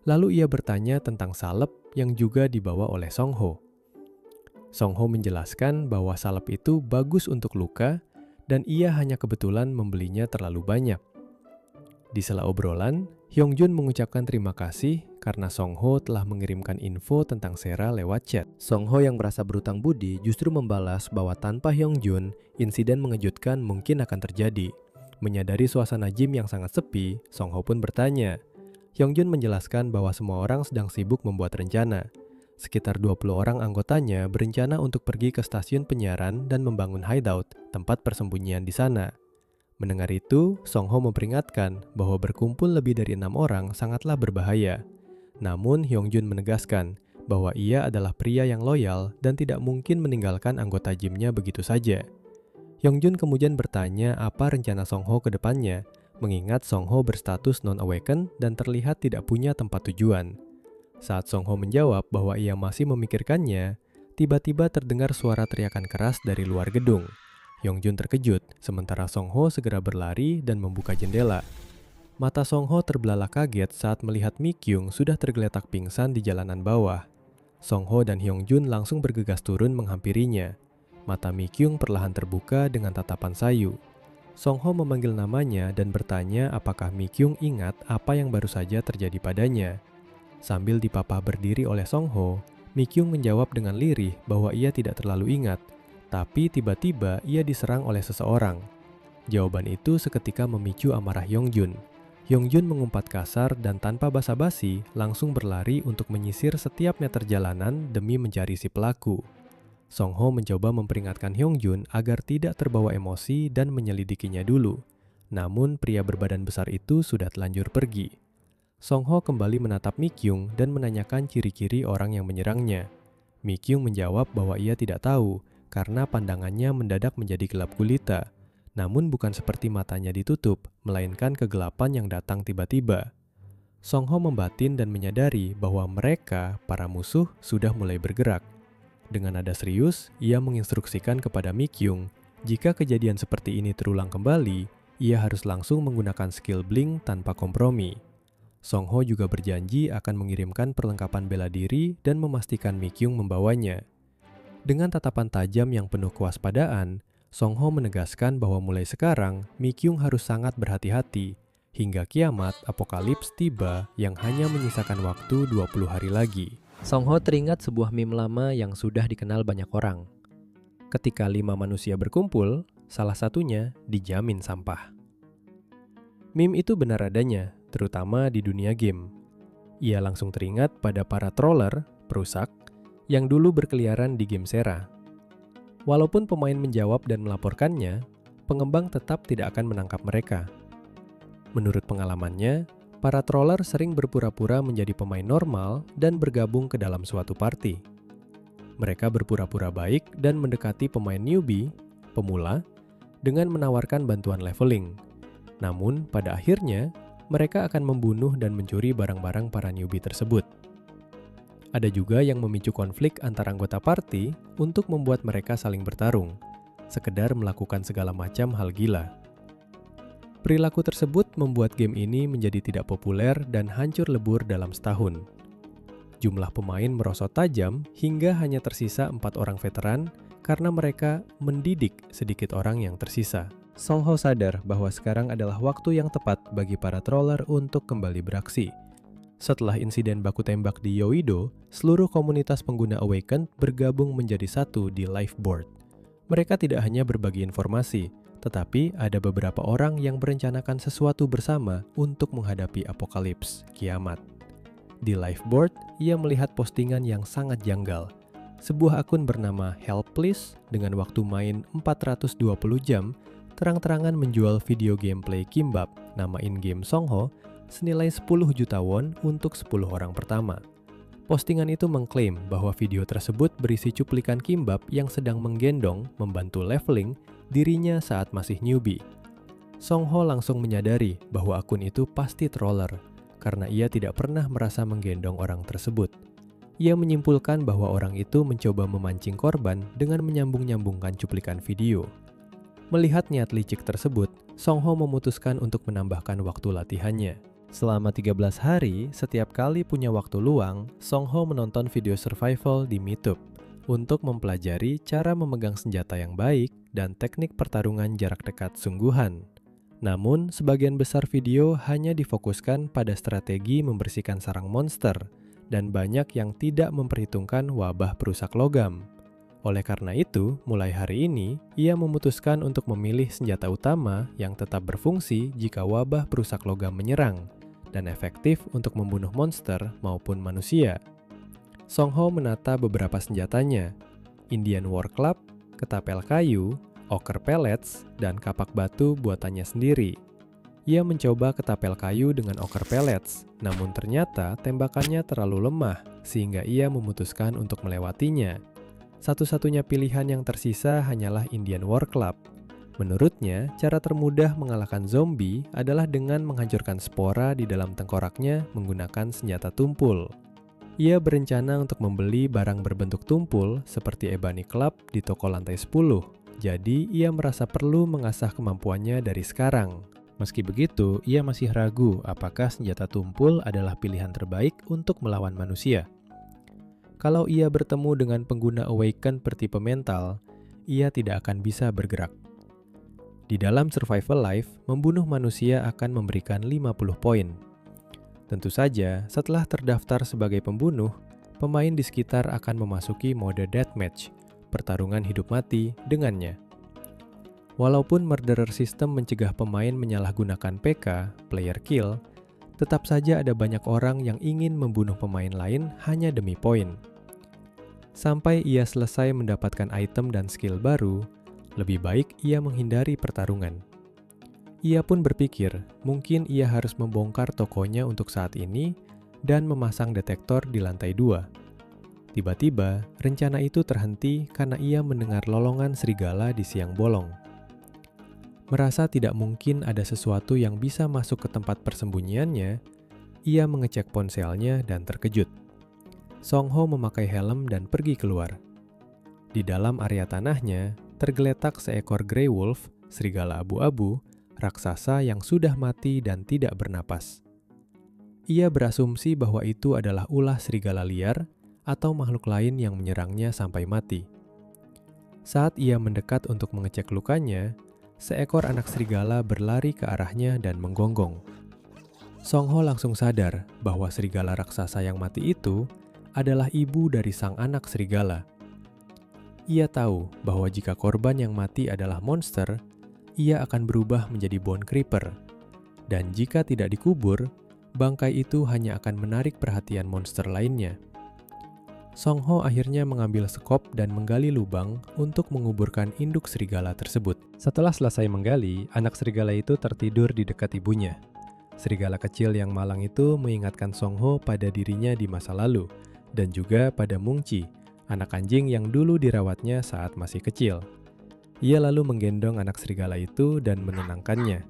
Lalu ia bertanya tentang salep yang juga dibawa oleh Song-ho. Song-ho menjelaskan bahwa salep itu bagus untuk luka dan ia hanya kebetulan membelinya terlalu banyak. Di sela obrolan, Hyung mengucapkan terima kasih karena Song-ho telah mengirimkan info tentang Sera lewat chat. Song-ho yang merasa berutang budi justru membalas bahwa tanpa Hyung insiden mengejutkan mungkin akan terjadi. Menyadari suasana gym yang sangat sepi, Song-ho pun bertanya. Hyung menjelaskan bahwa semua orang sedang sibuk membuat rencana. Sekitar 20 orang anggotanya berencana untuk pergi ke stasiun penyiaran dan membangun hideout, tempat persembunyian di sana. Mendengar itu, Song-ho memperingatkan bahwa berkumpul lebih dari 6 orang sangatlah berbahaya. Namun Hyung menegaskan bahwa ia adalah pria yang loyal dan tidak mungkin meninggalkan anggota gymnya begitu saja. Hyung kemudian bertanya apa rencana Song-ho ke depannya, mengingat Song-ho berstatus non-awakened dan terlihat tidak punya tempat tujuan. Saat Song-ho menjawab bahwa ia masih memikirkannya, tiba-tiba terdengar suara teriakan keras dari luar gedung. Hyung terkejut, sementara Song-ho segera berlari dan membuka jendela. Mata Song-ho terbelalak kaget saat melihat Mi-kyung sudah tergeletak pingsan di jalanan bawah. Song-ho dan Hyung langsung bergegas turun menghampirinya. Mata Mi-kyung perlahan terbuka dengan tatapan sayu. Song-ho memanggil namanya dan bertanya apakah Mi-kyung ingat apa yang baru saja terjadi padanya. Sambil dipapah berdiri oleh Song-ho, Mi-kyung menjawab dengan lirih bahwa ia tidak terlalu ingat, tapi tiba-tiba ia diserang oleh seseorang. Jawaban itu seketika memicu amarah Hyung mengumpat kasar dan tanpa basa-basi langsung berlari untuk menyisir setiap meter jalanan demi mencari si pelaku. Song-ho mencoba memperingatkan Hyung agar tidak terbawa emosi dan menyelidikinya dulu. Namun pria berbadan besar itu sudah telanjur pergi. Song-ho kembali menatap Mi-kyung dan menanyakan ciri-ciri orang yang menyerangnya. Mi-kyung menjawab bahwa ia tidak tahu karena pandangannya mendadak menjadi gelap gulita. Namun bukan seperti matanya ditutup, melainkan kegelapan yang datang tiba-tiba. Song-ho membatin dan menyadari bahwa mereka, para musuh, sudah mulai bergerak. Dengan nada serius, ia menginstruksikan kepada Mi-kyung, jika kejadian seperti ini terulang kembali, ia harus langsung menggunakan skill blink tanpa kompromi. Song-ho juga berjanji akan mengirimkan perlengkapan bela diri dan memastikan Mi-kyung membawanya. Dengan tatapan tajam yang penuh kewaspadaan, Song-ho menegaskan bahwa mulai sekarang Mi-kyung harus sangat berhati-hati hingga kiamat apokalips tiba yang hanya menyisakan waktu 20 hari lagi. Song-ho teringat sebuah meme lama yang sudah dikenal banyak orang. Ketika 5 manusia berkumpul, salah satunya dijamin sampah. Meme itu benar adanya, terutama di dunia game. Ia langsung teringat pada para troller, perusak, yang dulu berkeliaran di game Sera. Walaupun pemain menjawab dan melaporkannya, pengembang tetap tidak akan menangkap mereka. Menurut pengalamannya, para troller sering berpura-pura menjadi pemain normal dan bergabung ke dalam suatu party. Mereka berpura-pura baik dan mendekati pemain newbie, pemula, dengan menawarkan bantuan leveling. Namun, pada akhirnya, mereka akan membunuh dan mencuri barang-barang para newbie tersebut. Ada juga yang memicu konflik antara anggota party untuk membuat mereka saling bertarung, sekedar melakukan segala macam hal gila. Perilaku tersebut membuat game ini menjadi tidak populer dan hancur lebur dalam setahun. Jumlah pemain merosot tajam hingga hanya tersisa 4 orang veteran karena mereka mendidik sedikit orang yang tersisa. Song-ho sadar bahwa sekarang adalah waktu yang tepat bagi para troller untuk kembali beraksi. Setelah insiden baku tembak di Yoido, seluruh komunitas pengguna Awakened bergabung menjadi satu di Lifeboard. Mereka tidak hanya berbagi informasi, tetapi ada beberapa orang yang merencanakan sesuatu bersama untuk menghadapi apokalips, kiamat. Di Lifeboard, ia melihat postingan yang sangat janggal. Sebuah akun bernama Help Please dengan waktu main 420 jam terang-terangan menjual video gameplay Kimbap nama in-game Song-ho senilai 10 juta won untuk 10 orang pertama. Postingan itu mengklaim bahwa video tersebut berisi cuplikan Kimbap yang sedang menggendong membantu leveling dirinya saat masih newbie. Song Ho langsung menyadari bahwa akun itu pasti troller, karena ia tidak pernah merasa menggendong orang tersebut. Ia menyimpulkan bahwa orang itu mencoba memancing korban dengan menyambung-nyambungkan cuplikan video. Melihat niat licik tersebut, Song Ho memutuskan untuk menambahkan waktu latihannya. Selama 13 hari, setiap kali punya waktu luang, Song Ho menonton video survival di MeTube untuk mempelajari cara memegang senjata yang baik dan teknik pertarungan jarak dekat sungguhan. Namun, sebagian besar video hanya difokuskan pada strategi membersihkan sarang monster dan banyak yang tidak memperhitungkan wabah perusak logam. Oleh karena itu, mulai hari ini, ia memutuskan untuk memilih senjata utama yang tetap berfungsi jika wabah perusak logam menyerang, dan efektif untuk membunuh monster maupun manusia. Song Ho menata beberapa senjatanya, Indian War Club, ketapel kayu, oker pellets, dan kapak batu buatannya sendiri. Ia mencoba ketapel kayu dengan oker pellets, namun ternyata tembakannya terlalu lemah sehingga ia memutuskan untuk melewatinya. Satu-satunya pilihan yang tersisa hanyalah Indian War Club. Menurutnya, cara termudah mengalahkan zombie adalah dengan menghancurkan spora di dalam tengkoraknya menggunakan senjata tumpul. Ia berencana untuk membeli barang berbentuk tumpul seperti Ebony Club di toko lantai 10, jadi ia merasa perlu mengasah kemampuannya dari sekarang. Meski begitu, ia masih ragu apakah senjata tumpul adalah pilihan terbaik untuk melawan manusia. Kalau ia bertemu dengan pengguna Awaken bertipe mental, ia tidak akan bisa bergerak. Di dalam Survival Life, membunuh manusia akan memberikan 50 poin. Tentu saja, setelah terdaftar sebagai pembunuh, pemain di sekitar akan memasuki mode deathmatch, pertarungan hidup mati dengannya. Walaupun murderer system mencegah pemain menyalahgunakan PK, player kill, tetap saja ada banyak orang yang ingin membunuh pemain lain hanya demi poin. Sampai ia selesai mendapatkan item dan skill baru, lebih baik ia menghindari pertarungan. Ia pun berpikir, mungkin ia harus membongkar tokonya untuk saat ini dan memasang detektor di lantai 2. Tiba-tiba, rencana itu terhenti karena ia mendengar lolongan serigala di siang bolong. Merasa tidak mungkin ada sesuatu yang bisa masuk ke tempat persembunyiannya, ia mengecek ponselnya dan terkejut. Song Ho memakai helm dan pergi keluar. Di dalam area tanahnya, tergeletak seekor Grey Wolf, serigala abu-abu, raksasa yang sudah mati dan tidak bernapas. Ia berasumsi bahwa itu adalah ulah serigala liar atau makhluk lain yang menyerangnya sampai mati. Saat ia mendekat untuk mengecek lukanya, seekor anak serigala berlari ke arahnya dan menggonggong. Song Ho langsung sadar bahwa serigala raksasa yang mati itu adalah ibu dari sang anak serigala. Ia tahu bahwa jika korban yang mati adalah monster, ia akan berubah menjadi bone creeper. Dan jika tidak dikubur, bangkai itu hanya akan menarik perhatian monster lainnya. Song Ho akhirnya mengambil sekop dan menggali lubang untuk menguburkan induk serigala tersebut. Setelah selesai menggali, anak serigala itu tertidur di dekat ibunya. Serigala kecil yang malang itu mengingatkan Song Ho pada dirinya di masa lalu, dan juga pada Mung Chi, anak anjing yang dulu dirawatnya saat masih kecil. Ia lalu menggendong anak serigala itu dan menenangkannya.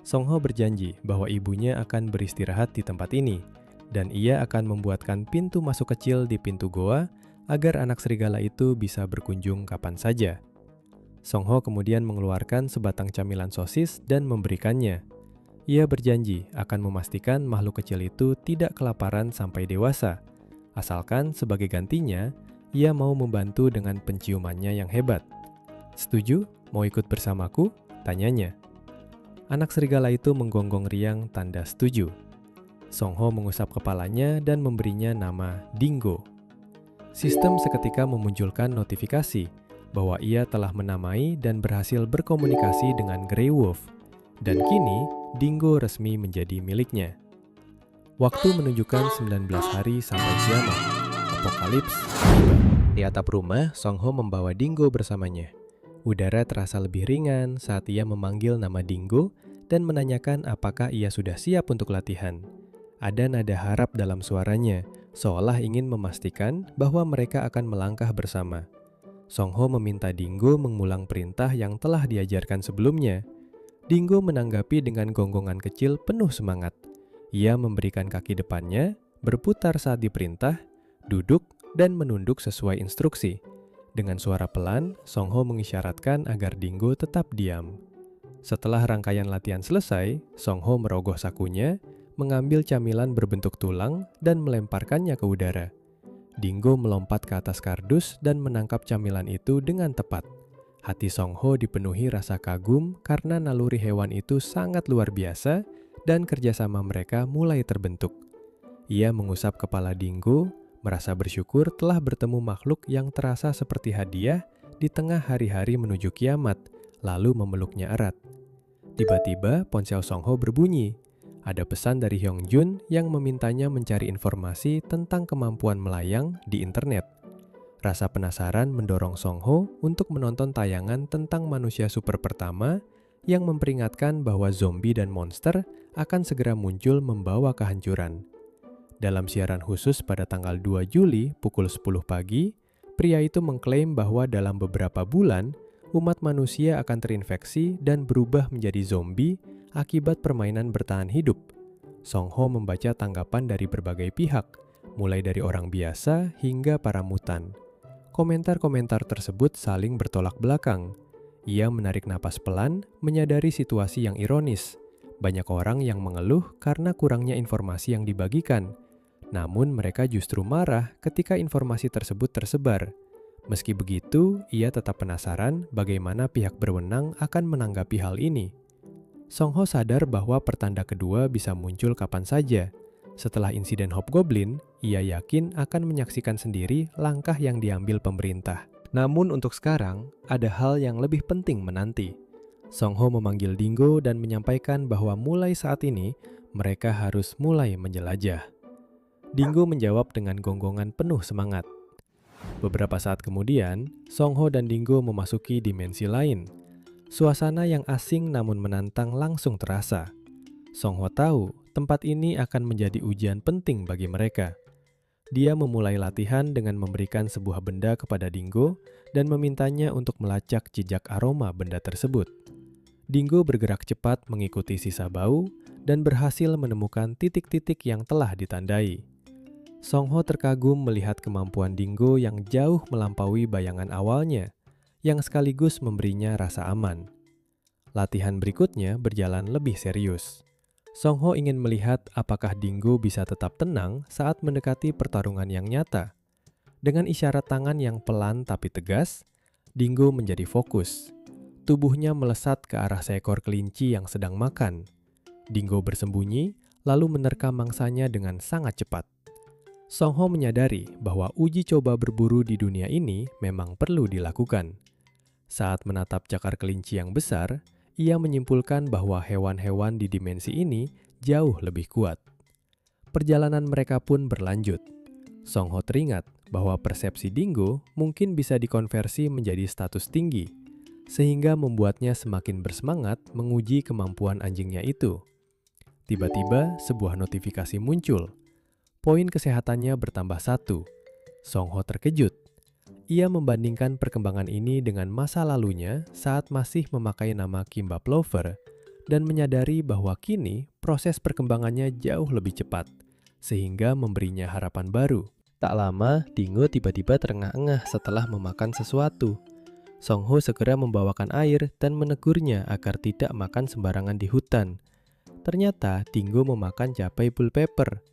Song Ho berjanji bahwa ibunya akan beristirahat di tempat ini, dan ia akan membuatkan pintu masuk kecil di pintu goa agar anak serigala itu bisa berkunjung kapan saja. Song Ho kemudian mengeluarkan sebatang camilan sosis dan memberikannya. Ia berjanji akan memastikan makhluk kecil itu tidak kelaparan sampai dewasa, asalkan sebagai gantinya, ia mau membantu dengan penciumannya yang hebat. "Setuju? Mau ikut bersamaku?" tanyanya. Anak serigala itu menggonggong riang tanda setuju. Song Ho mengusap kepalanya dan memberinya nama Dingo. Sistem seketika memunculkan notifikasi bahwa ia telah menamai dan berhasil berkomunikasi dengan Grey Wolf. Dan kini, Dingo resmi menjadi miliknya. Waktu menunjukkan 19 hari sampai kiamat. Apokalips tiba. Di atap rumah, Song Ho membawa Dingo bersamanya. Udara terasa lebih ringan saat ia memanggil nama Dingo dan menanyakan apakah ia sudah siap untuk latihan. Ada nada harap dalam suaranya, seolah ingin memastikan bahwa mereka akan melangkah bersama. Song Ho meminta Dingo mengulang perintah yang telah diajarkan sebelumnya. Dingo menanggapi dengan gonggongan kecil penuh semangat. Ia memberikan kaki depannya, berputar saat diperintah, duduk, dan menunduk sesuai instruksi. Dengan suara pelan, Song Ho mengisyaratkan agar Dingo tetap diam. Setelah rangkaian latihan selesai, Song Ho merogoh sakunya, mengambil camilan berbentuk tulang, dan melemparkannya ke udara. Dingo melompat ke atas kardus dan menangkap camilan itu dengan tepat. Hati Song Ho dipenuhi rasa kagum karena naluri hewan itu sangat luar biasa dan kerjasama mereka mulai terbentuk. Ia mengusap kepala Dingo, merasa bersyukur telah bertemu makhluk yang terasa seperti hadiah di tengah hari-hari menuju kiamat, lalu memeluknya erat. Tiba-tiba ponsel Song Ho berbunyi. Ada pesan dari Hyung Jun yang memintanya mencari informasi tentang kemampuan melayang di internet. Rasa penasaran mendorong Song Ho untuk menonton tayangan tentang manusia super pertama yang memperingatkan bahwa zombie dan monster akan segera muncul membawa kehancuran. Dalam siaran khusus pada tanggal 2 Juli pukul 10 pagi, pria itu mengklaim bahwa dalam beberapa bulan, umat manusia akan terinfeksi dan berubah menjadi zombie akibat permainan bertahan hidup. Song Ho membaca tanggapan dari berbagai pihak, mulai dari orang biasa hingga para mutan. Komentar-komentar tersebut saling bertolak belakang. Ia menarik napas pelan, menyadari situasi yang ironis. Banyak orang yang mengeluh karena kurangnya informasi yang dibagikan. Namun mereka justru marah ketika informasi tersebut tersebar. Meski begitu, ia tetap penasaran bagaimana pihak berwenang akan menanggapi hal ini. Song Ho sadar bahwa pertanda kedua bisa muncul kapan saja. Setelah insiden Hobgoblin, ia yakin akan menyaksikan sendiri langkah yang diambil pemerintah. Namun untuk sekarang, ada hal yang lebih penting menanti. Song Ho memanggil Dingo dan menyampaikan bahwa mulai saat ini, mereka harus mulai menjelajah. Dingo menjawab dengan gonggongan penuh semangat. Beberapa saat kemudian, Song Ho dan Dingo memasuki dimensi lain. Suasana yang asing namun menantang langsung terasa. Song Ho tahu tempat ini akan menjadi ujian penting bagi mereka. Dia memulai latihan dengan memberikan sebuah benda kepada Dingo dan memintanya untuk melacak jejak aroma benda tersebut. Dingo bergerak cepat mengikuti sisa bau dan berhasil menemukan titik-titik yang telah ditandai. Song Ho terkagum melihat kemampuan Dingo yang jauh melampaui bayangan awalnya, yang sekaligus memberinya rasa aman. Latihan berikutnya berjalan lebih serius. Song Ho ingin melihat apakah Dingo bisa tetap tenang saat mendekati pertarungan yang nyata. Dengan isyarat tangan yang pelan tapi tegas, Dingo menjadi fokus. Tubuhnya melesat ke arah seekor kelinci yang sedang makan. Dingo bersembunyi, lalu menerkam mangsanya dengan sangat cepat. Song Ho menyadari bahwa uji coba berburu di dunia ini memang perlu dilakukan. Saat menatap cakar kelinci yang besar, ia menyimpulkan bahwa hewan-hewan di dimensi ini jauh lebih kuat. Perjalanan mereka pun berlanjut. Song Ho teringat bahwa persepsi Dingo mungkin bisa dikonversi menjadi status tinggi, sehingga membuatnya semakin bersemangat menguji kemampuan anjingnya itu. Tiba-tiba, sebuah notifikasi muncul. Poin kesehatannya bertambah 1. Song Ho terkejut. Ia membandingkan perkembangan ini dengan masa lalunya saat masih memakai nama Kimba Plover dan menyadari bahwa kini proses perkembangannya jauh lebih cepat, sehingga memberinya harapan baru. Tak lama, Dingo tiba-tiba terengah-engah setelah memakan sesuatu. Song Ho segera membawakan air dan menegurnya agar tidak makan sembarangan di hutan. Ternyata Dingo memakan cabai bell pepper.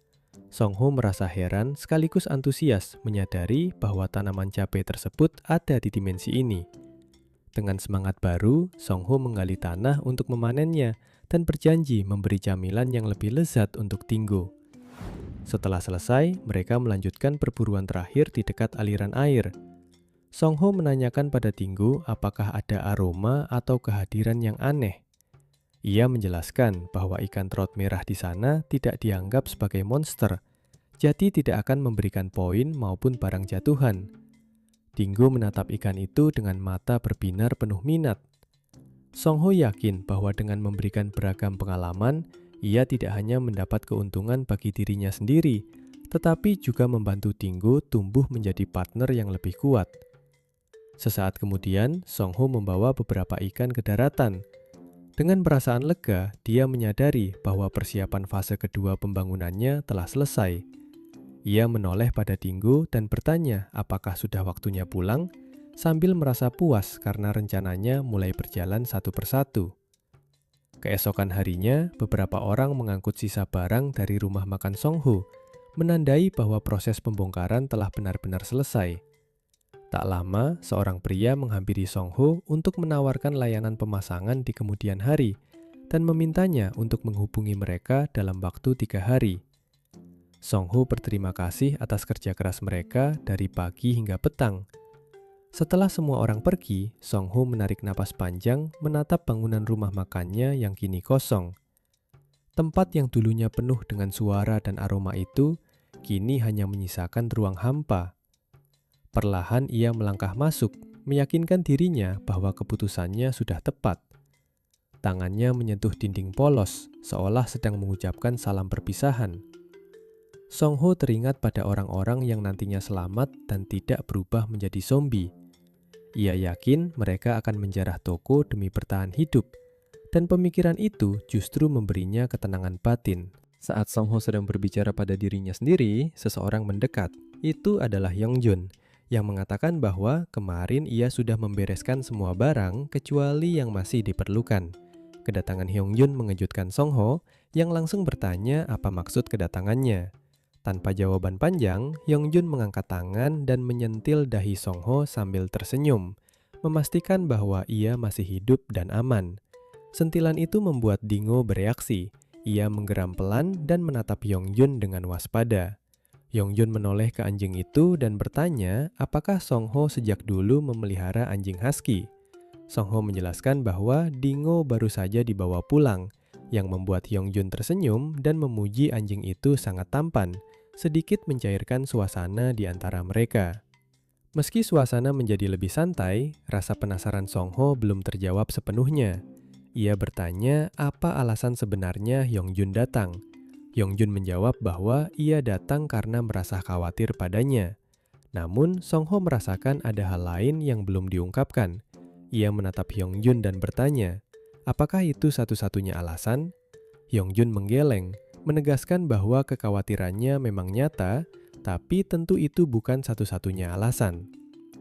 Song Ho merasa heran sekaligus antusias menyadari bahwa tanaman cabai tersebut ada di dimensi ini. Dengan semangat baru, Song Ho menggali tanah untuk memanennya dan berjanji memberi camilan yang lebih lezat untuk Dingo. Setelah selesai, mereka melanjutkan perburuan terakhir di dekat aliran air. Song Ho menanyakan pada Dingo apakah ada aroma atau kehadiran yang aneh. Ia menjelaskan bahwa ikan trout merah di sana tidak dianggap sebagai monster, jadi tidak akan memberikan poin maupun barang jatuhan. Dingo menatap ikan itu dengan mata berbinar penuh minat. Song Ho yakin bahwa dengan memberikan beragam pengalaman, ia tidak hanya mendapat keuntungan bagi dirinya sendiri, tetapi juga membantu Dinggo tumbuh menjadi partner yang lebih kuat. Sesaat kemudian, Song Ho membawa beberapa ikan ke daratan. Dengan perasaan lega, dia menyadari bahwa persiapan fase kedua pembangunannya telah selesai. Ia menoleh pada Dinggo dan bertanya apakah sudah waktunya pulang, sambil merasa puas karena rencananya mulai berjalan satu persatu. Keesokan harinya, beberapa orang mengangkut sisa barang dari rumah makan Song Ho, menandai bahwa proses pembongkaran telah benar-benar selesai. Tak lama, seorang pria menghampiri Song Ho untuk menawarkan layanan pemasangan di kemudian hari dan memintanya untuk menghubungi mereka dalam waktu 3 hari. Song Ho berterima kasih atas kerja keras mereka dari pagi hingga petang. Setelah semua orang pergi, Song Ho menarik napas panjang menatap bangunan rumah makannya yang kini kosong. Tempat yang dulunya penuh dengan suara dan aroma itu, kini hanya menyisakan ruang hampa. Perlahan ia melangkah masuk, meyakinkan dirinya bahwa keputusannya sudah tepat. Tangannya menyentuh dinding polos, seolah sedang mengucapkan salam perpisahan. Song Ho teringat pada orang-orang yang nantinya selamat dan tidak berubah menjadi zombie. Ia yakin mereka akan menjarah toko demi bertahan hidup, dan pemikiran itu justru memberinya ketenangan batin. Saat Song Ho sedang berbicara pada dirinya sendiri, seseorang mendekat. Itu adalah Yongjun, yang mengatakan bahwa kemarin ia sudah membereskan semua barang kecuali yang masih diperlukan. Kedatangan Hyungjun mengejutkan Song Ho yang langsung bertanya apa maksud kedatangannya. Tanpa jawaban panjang, Hyungjun mengangkat tangan dan menyentil dahi Song Ho sambil tersenyum, memastikan bahwa ia masih hidup dan aman. Sentilan itu membuat Dinggo bereaksi. Ia menggeram pelan dan menatap Hyungjun dengan waspada. Yongjun menoleh ke anjing itu dan bertanya apakah Song Ho sejak dulu memelihara anjing husky. Song Ho menjelaskan bahwa Dinggo baru saja dibawa pulang, yang membuat Yongjun tersenyum dan memuji anjing itu sangat tampan, sedikit mencairkan suasana di antara mereka. Meski suasana menjadi lebih santai, rasa penasaran Song Ho belum terjawab sepenuhnya. Ia bertanya apa alasan sebenarnya Yongjun datang. Yongjun menjawab bahwa ia datang karena merasa khawatir padanya. Namun, Song Ho merasakan ada hal lain yang belum diungkapkan. Ia menatap Yongjun dan bertanya, apakah itu satu-satunya alasan? Yongjun menggeleng, menegaskan bahwa kekhawatirannya memang nyata, tapi tentu itu bukan satu-satunya alasan.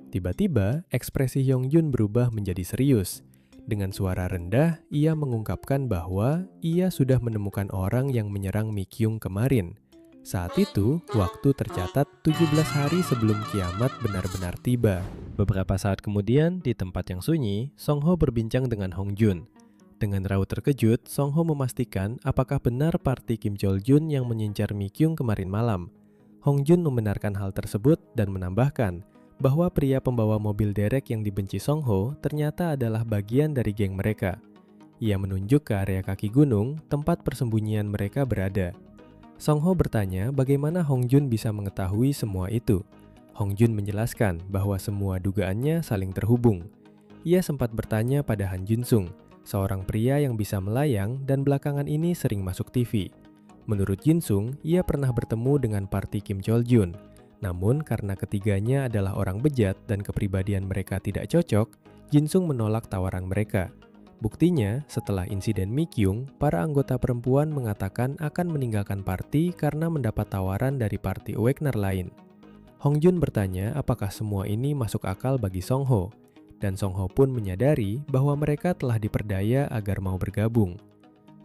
Tiba-tiba, ekspresi Yongjun berubah menjadi serius. Dengan suara rendah, ia mengungkapkan bahwa ia sudah menemukan orang yang menyerang Mikyung kemarin. Saat itu, waktu tercatat 17 hari sebelum kiamat benar-benar tiba. Beberapa saat kemudian, di tempat yang sunyi, Song Ho berbincang dengan Hong Jun. Dengan raut terkejut, Song Ho memastikan apakah benar party Kim Jol Jun yang mengincar Mikyung kemarin malam. Hong Jun membenarkan hal tersebut dan menambahkan bahwa pria pembawa mobil derek yang dibenci Song Ho ternyata adalah bagian dari geng mereka. Ia menunjuk ke area kaki gunung, tempat persembunyian mereka berada. Song Ho bertanya bagaimana Hong Jun bisa mengetahui semua itu. Hong Jun menjelaskan bahwa semua dugaannya saling terhubung. Ia sempat bertanya pada Han Jun Sung, seorang pria yang bisa melayang dan belakangan ini sering masuk TV. Menurut Jin Sung, ia pernah bertemu dengan party Kim Jol Jun. Namun karena ketiganya adalah orang bejat dan kepribadian mereka tidak cocok, Jin Sung menolak tawaran mereka. Buktinya, setelah insiden Mikyung, para anggota perempuan mengatakan akan meninggalkan party karena mendapat tawaran dari party Awakener lain. Hong Jun bertanya apakah semua ini masuk akal bagi Song Ho, dan Song Ho pun menyadari bahwa mereka telah diperdaya agar mau bergabung.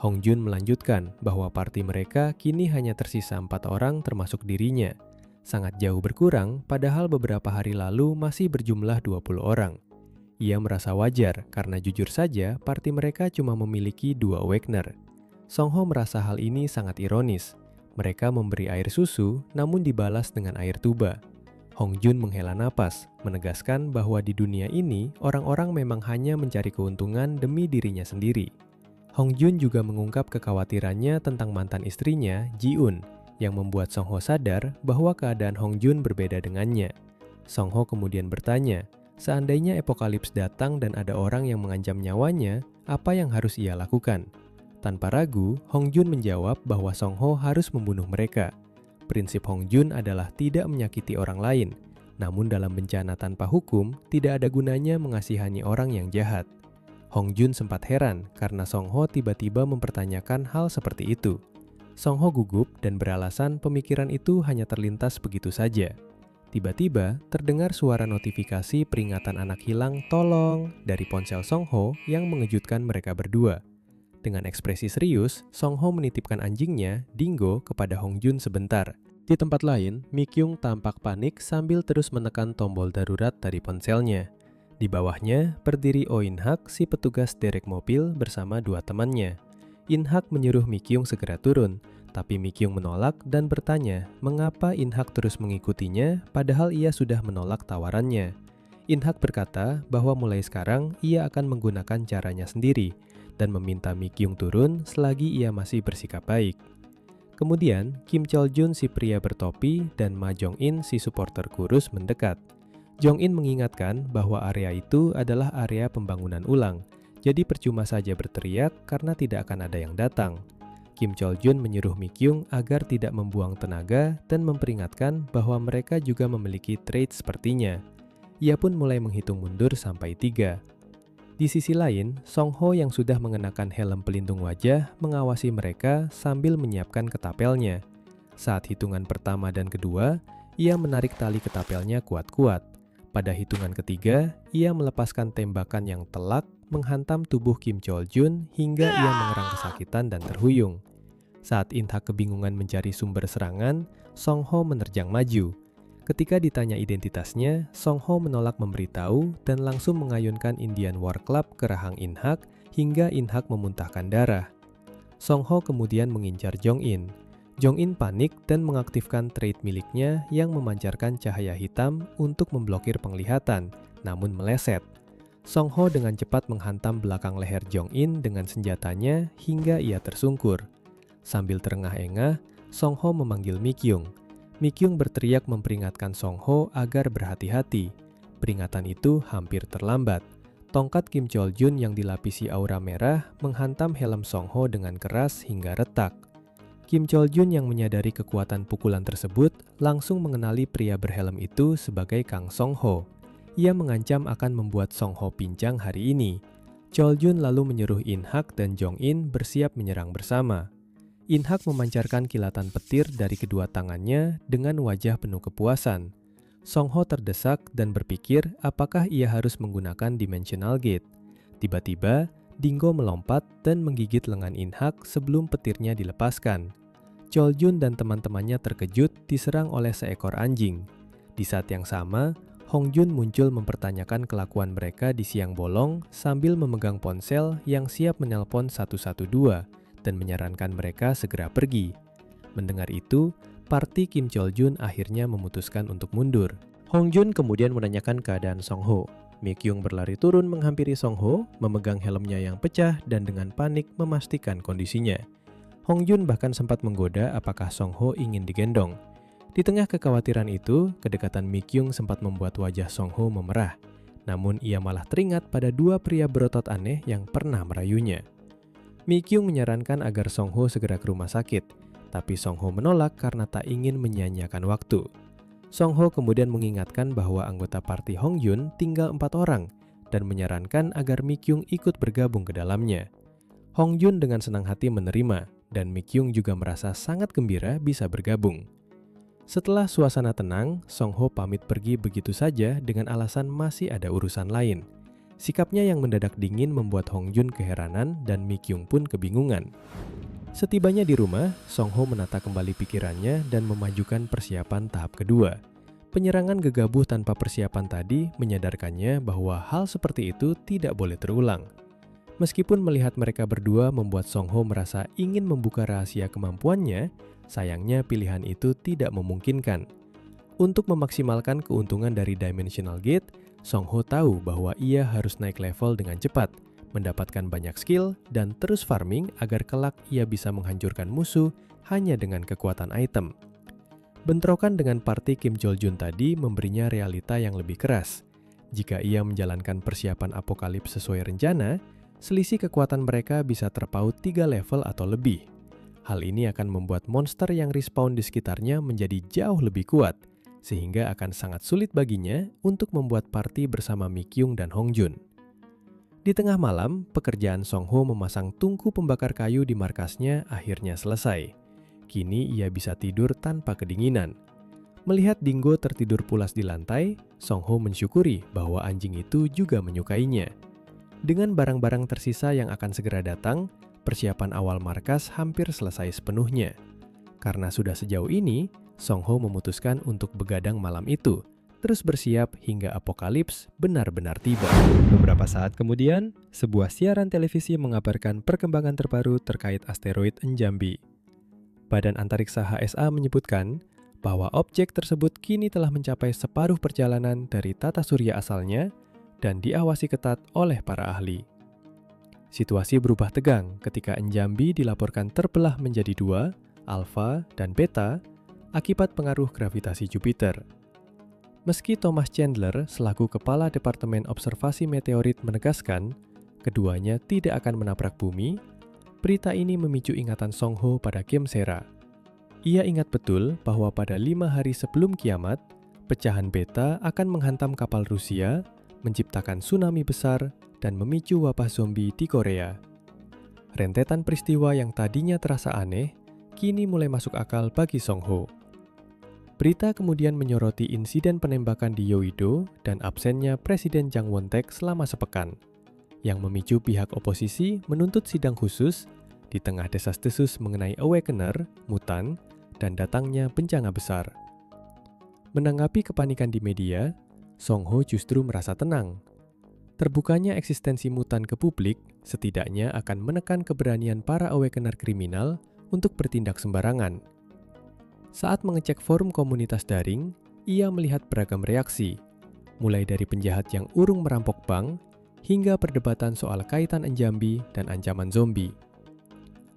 Hong Jun melanjutkan bahwa party mereka kini hanya tersisa 4 orang termasuk dirinya. Sangat jauh berkurang, padahal beberapa hari lalu masih berjumlah 20 orang. Ia merasa wajar karena jujur saja party mereka cuma memiliki 2 Awakener. Song Ho merasa hal ini sangat ironis. Mereka memberi air susu namun dibalas dengan air tuba. Hong Jun menghela napas, menegaskan bahwa di dunia ini orang-orang memang hanya mencari keuntungan demi dirinya sendiri. Hong Jun juga mengungkap kekhawatirannya tentang mantan istrinya, Ji Eun, yang membuat Song Ho sadar bahwa keadaan Hong Jun berbeda dengannya. Song Ho kemudian bertanya, seandainya apokalips datang dan ada orang yang mengancam nyawanya, apa yang harus ia lakukan? Tanpa ragu, Hong Jun menjawab bahwa Song Ho harus membunuh mereka. prinsip Hong Jun adalah tidak menyakiti orang lain. Namun dalam bencana tanpa hukum, tidak ada gunanya mengasihani orang yang jahat. Hong Jun sempat heran karena Song Ho tiba-tiba mempertanyakan hal seperti itu. Song Ho gugup dan beralasan pemikiran itu hanya terlintas begitu saja. Tiba-tiba terdengar suara notifikasi peringatan anak hilang tolong dari ponsel Song Ho yang mengejutkan mereka berdua. Dengan ekspresi serius, Song Ho menitipkan anjingnya, Dingo, kepada Hong Jun sebentar. Di tempat lain, Mi Kyung tampak panik sambil terus menekan tombol darurat dari ponselnya. Di bawahnya, berdiri Oh In Hak, si petugas derek mobil bersama dua temannya. In Hak menyuruh Mi Kyung segera turun, tapi Mi Kyung menolak dan bertanya mengapa In Hak terus mengikutinya padahal ia sudah menolak tawarannya. In Hak berkata bahwa mulai sekarang ia akan menggunakan caranya sendiri dan meminta Mi Kyung turun selagi ia masih bersikap baik. Kemudian, Kim Chol Jun si pria bertopi dan Ma Jong In si supporter kurus mendekat. Jong In mengingatkan bahwa area itu adalah area pembangunan ulang, jadi percuma saja berteriak karena tidak akan ada yang datang. Kim Chol Jun menyuruh Mi Kyung agar tidak membuang tenaga dan memperingatkan bahwa mereka juga memiliki trait sepertinya. Ia pun mulai menghitung mundur sampai 3. Di sisi lain, Song Ho yang sudah mengenakan helm pelindung wajah mengawasi mereka sambil menyiapkan ketapelnya. Saat hitungan pertama dan kedua, ia menarik tali ketapelnya kuat-kuat. Pada hitungan ketiga, ia melepaskan tembakan yang telak menghantam tubuh Kim Chol Jun hingga ia mengerang kesakitan dan terhuyung. Saat In Hak kebingungan mencari sumber serangan, Song Ho menerjang maju. Ketika ditanya identitasnya, Song Ho menolak memberitahu dan langsung mengayunkan Indian War Club ke rahang In Hak hingga In Hak memuntahkan darah. Song Ho kemudian mengincar Jong In. Jong In panik dan mengaktifkan trait miliknya yang memancarkan cahaya hitam untuk memblokir penglihatan, namun meleset. Song Ho dengan cepat menghantam belakang leher Jong In dengan senjatanya hingga ia tersungkur. Sambil terengah-engah, Song Ho memanggil Mi Kyung. Mi Kyung berteriak memperingatkan Song Ho agar berhati-hati. Peringatan itu hampir terlambat. Tongkat Kim Chol Jun yang dilapisi aura merah menghantam helm Song Ho dengan keras hingga retak. Kim Chol Jun yang menyadari kekuatan pukulan tersebut langsung mengenali pria berhelm itu sebagai Kang Song Ho. Ia mengancam akan membuat Song Ho pincang hari ini. Chol Jun lalu menyuruh In Hak dan Jong In bersiap menyerang bersama. In Hak memancarkan kilatan petir dari kedua tangannya dengan wajah penuh kepuasan. Song Ho terdesak dan berpikir apakah ia harus menggunakan Dimensional Gate. Tiba-tiba, Dingo melompat dan menggigit lengan In Hak sebelum petirnya dilepaskan. Chol Jun dan teman-temannya terkejut diserang oleh seekor anjing. Di saat yang sama, Hong Jun muncul mempertanyakan kelakuan mereka di siang bolong sambil memegang ponsel yang siap menelpon 112. Dan menyarankan mereka segera pergi. Mendengar itu, parti Kim Chol Jun akhirnya memutuskan untuk mundur. Hong Jun kemudian menanyakan keadaan Song Ho. Mi Kyung berlari turun menghampiri Song Ho, memegang helmnya yang pecah dan dengan panik memastikan kondisinya. Hong Jun bahkan sempat menggoda apakah Song Ho ingin digendong. Di tengah kekhawatiran itu, kedekatan Mi Kyung sempat membuat wajah Song Ho memerah. Namun ia malah teringat pada dua pria berotot aneh yang pernah merayunya. Mi Kyung menyarankan agar Song Ho segera ke rumah sakit, tapi Song Ho menolak karena tak ingin menyia-nyiakan waktu. Song Ho kemudian mengingatkan bahwa anggota parti Hong Jun tinggal 4 orang dan menyarankan agar Mi Kyung ikut bergabung ke dalamnya. Hong Jun dengan senang hati menerima dan Mi Kyung juga merasa sangat gembira bisa bergabung. Setelah suasana tenang, Song Ho pamit pergi begitu saja dengan alasan masih ada urusan lain. Sikapnya yang mendadak dingin membuat Hong Jun keheranan dan Mi Kyung pun kebingungan. Setibanya di rumah, Song Ho menata kembali pikirannya dan memajukan persiapan tahap kedua. Penyerangan gegabah tanpa persiapan tadi menyadarkannya bahwa hal seperti itu tidak boleh terulang. Meskipun melihat mereka berdua membuat Song Ho merasa ingin membuka rahasia kemampuannya, sayangnya pilihan itu tidak memungkinkan. Untuk memaksimalkan keuntungan dari Dimensional Gate, Song Ho tahu bahwa ia harus naik level dengan cepat, mendapatkan banyak skill, dan terus farming agar kelak ia bisa menghancurkan musuh hanya dengan kekuatan item. Bentrokan dengan parti Kim Chol Jun tadi memberinya realita yang lebih keras. Jika ia menjalankan persiapan apokalips sesuai rencana, selisih kekuatan mereka bisa terpaut 3 level atau lebih. Hal ini akan membuat monster yang respawn di sekitarnya menjadi jauh lebih kuat, sehingga akan sangat sulit baginya untuk membuat party bersama Mikyung dan Hongjun. Di tengah malam, pekerjaan Songho memasang tungku pembakar kayu di markasnya akhirnya selesai. Kini ia bisa tidur tanpa kedinginan. Melihat Dingo tertidur pulas di lantai, Songho mensyukuri bahwa anjing itu juga menyukainya. Dengan barang-barang tersisa yang akan segera datang, persiapan awal markas hampir selesai sepenuhnya. Karena sudah sejauh ini, Songho memutuskan untuk begadang malam itu, terus bersiap hingga apokalips benar-benar tiba. Beberapa saat kemudian, sebuah siaran televisi mengabarkan perkembangan terbaru terkait asteroid Njambi. Badan Antariksa HSA menyebutkan bahwa objek tersebut kini telah mencapai separuh perjalanan dari tata surya asalnya dan diawasi ketat oleh para ahli. Situasi berubah tegang ketika Njambi dilaporkan terbelah menjadi dua, alfa dan beta, akibat pengaruh gravitasi Jupiter. Meski Thomas Chandler selaku Kepala Departemen Observasi Meteorit menegaskan keduanya tidak akan menabrak bumi, berita ini memicu ingatan Songho pada game Sera. Ia ingat betul bahwa pada 5 hari sebelum kiamat, pecahan beta akan menghantam kapal Rusia, menciptakan tsunami besar, dan memicu wabah zombie di Korea. Rentetan peristiwa yang tadinya terasa aneh, kini mulai masuk akal bagi Songho. Berita kemudian menyoroti insiden penembakan di Yeouido dan absennya Presiden Jang Won-taek selama sepekan, yang memicu pihak oposisi menuntut sidang khusus di tengah desas-desus mengenai Awakener, mutan, dan datangnya bencana besar. Menanggapi kepanikan di media, Songho justru merasa tenang. Terbukanya eksistensi mutan ke publik setidaknya akan menekan keberanian para Awakener kriminal untuk bertindak sembarangan. Saat mengecek forum komunitas daring, ia melihat beragam reaksi, mulai dari penjahat yang urung merampok bank, hingga perdebatan soal kaitan Njambi dan ancaman zombie.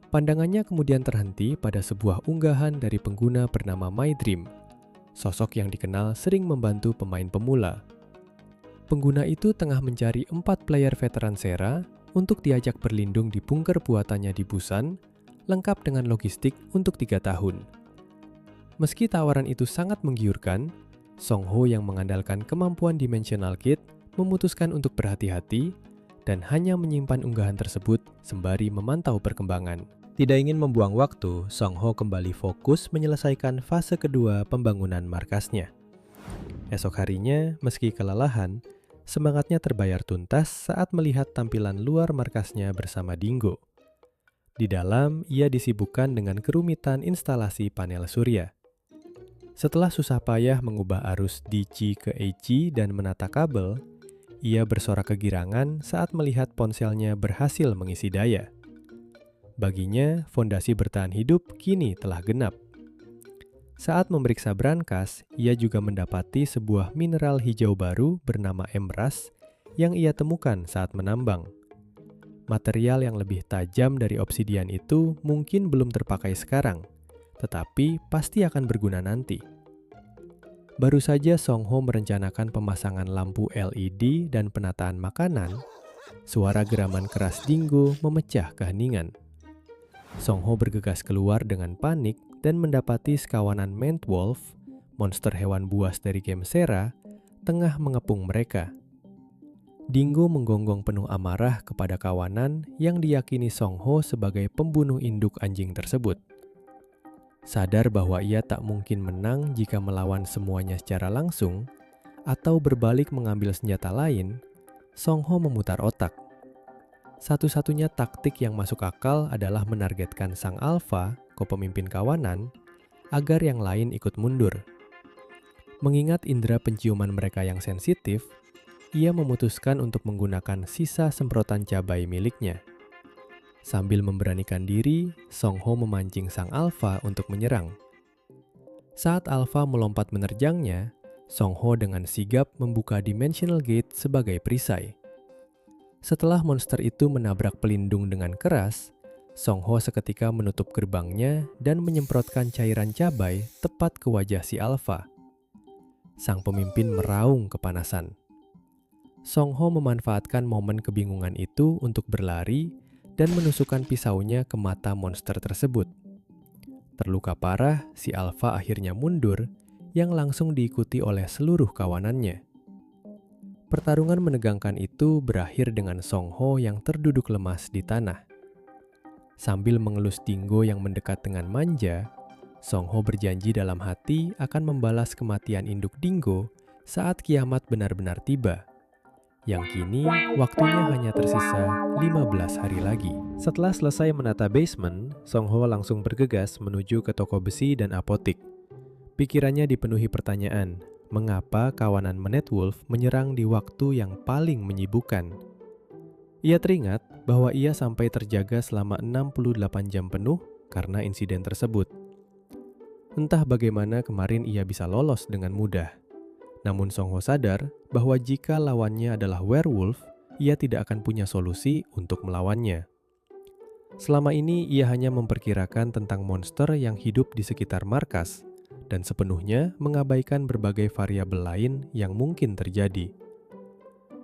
Pandangannya kemudian terhenti pada sebuah unggahan dari pengguna bernama My Dream, sosok yang dikenal sering membantu pemain pemula. Pengguna itu tengah mencari 4 player veteran Sera untuk diajak berlindung di bunker buatannya di Busan, lengkap dengan logistik untuk 3 tahun. Meski tawaran itu sangat menggiurkan, Songho yang mengandalkan kemampuan Dimensional Kit memutuskan untuk berhati-hati dan hanya menyimpan unggahan tersebut sembari memantau perkembangan. Tidak ingin membuang waktu, Songho kembali fokus menyelesaikan fase kedua pembangunan markasnya. Esok harinya, meski kelelahan, semangatnya terbayar tuntas saat melihat tampilan luar markasnya bersama Dingo. Di dalam, ia disibukkan dengan kerumitan instalasi panel surya. Setelah susah payah mengubah arus DC ke AC dan menata kabel, ia bersorak kegirangan saat melihat ponselnya berhasil mengisi daya. Baginya, fondasi bertahan hidup kini telah genap. Saat memeriksa brankas, ia juga mendapati sebuah mineral hijau baru bernama emeras yang ia temukan saat menambang. Material yang lebih tajam dari obsidian itu mungkin belum terpakai sekarang, tetapi pasti akan berguna nanti. Baru saja Songho merencanakan pemasangan lampu LED dan penataan makanan, suara geraman keras Dingo memecah keheningan. Songho bergegas keluar dengan panik dan mendapati sekawanan Mantwolf, monster hewan buas dari game Sera, tengah mengepung mereka. Dingo menggonggong penuh amarah kepada kawanan yang diyakini Songho sebagai pembunuh induk anjing tersebut. Sadar bahwa ia tak mungkin menang jika melawan semuanya secara langsung, atau berbalik mengambil senjata lain, Songho memutar otak. Satu-satunya taktik yang masuk akal adalah menargetkan sang alfa, kopemimpin kawanan, agar yang lain ikut mundur. Mengingat indera penciuman mereka yang sensitif, ia memutuskan untuk menggunakan sisa semprotan cabai miliknya. Sambil memberanikan diri, Songho memancing sang alfa untuk menyerang. Saat alfa melompat menerjangnya, Songho dengan sigap membuka Dimensional Gate sebagai perisai. Setelah monster itu menabrak pelindung dengan keras, Songho seketika menutup gerbangnya dan menyemprotkan cairan cabai tepat ke wajah si alfa. Sang pemimpin meraung kepanasan. Songho memanfaatkan momen kebingungan itu untuk berlari dan menusukkan pisaunya ke mata monster tersebut. Terluka parah, si Alpha akhirnya mundur, yang langsung diikuti oleh seluruh kawanannya. Pertarungan menegangkan itu berakhir dengan Song Ho yang terduduk lemas di tanah. Sambil mengelus Dingo yang mendekat dengan manja, Song Ho berjanji dalam hati akan membalas kematian induk Dingo saat kiamat benar-benar tiba. Yang kini, waktunya hanya tersisa 15 hari lagi. Setelah selesai menata basement, Song Ho langsung bergegas menuju ke toko besi dan apotik. Pikirannya dipenuhi pertanyaan, mengapa kawanan Menet Wolf menyerang di waktu yang paling menyibukkan? Ia teringat bahwa ia sampai terjaga selama 68 jam penuh karena insiden tersebut. Entah bagaimana kemarin ia bisa lolos dengan mudah. Namun Song Ho sadar bahwa jika lawannya adalah werewolf, ia tidak akan punya solusi untuk melawannya. Selama ini ia hanya memperkirakan tentang monster yang hidup di sekitar markas dan sepenuhnya mengabaikan berbagai variabel lain yang mungkin terjadi.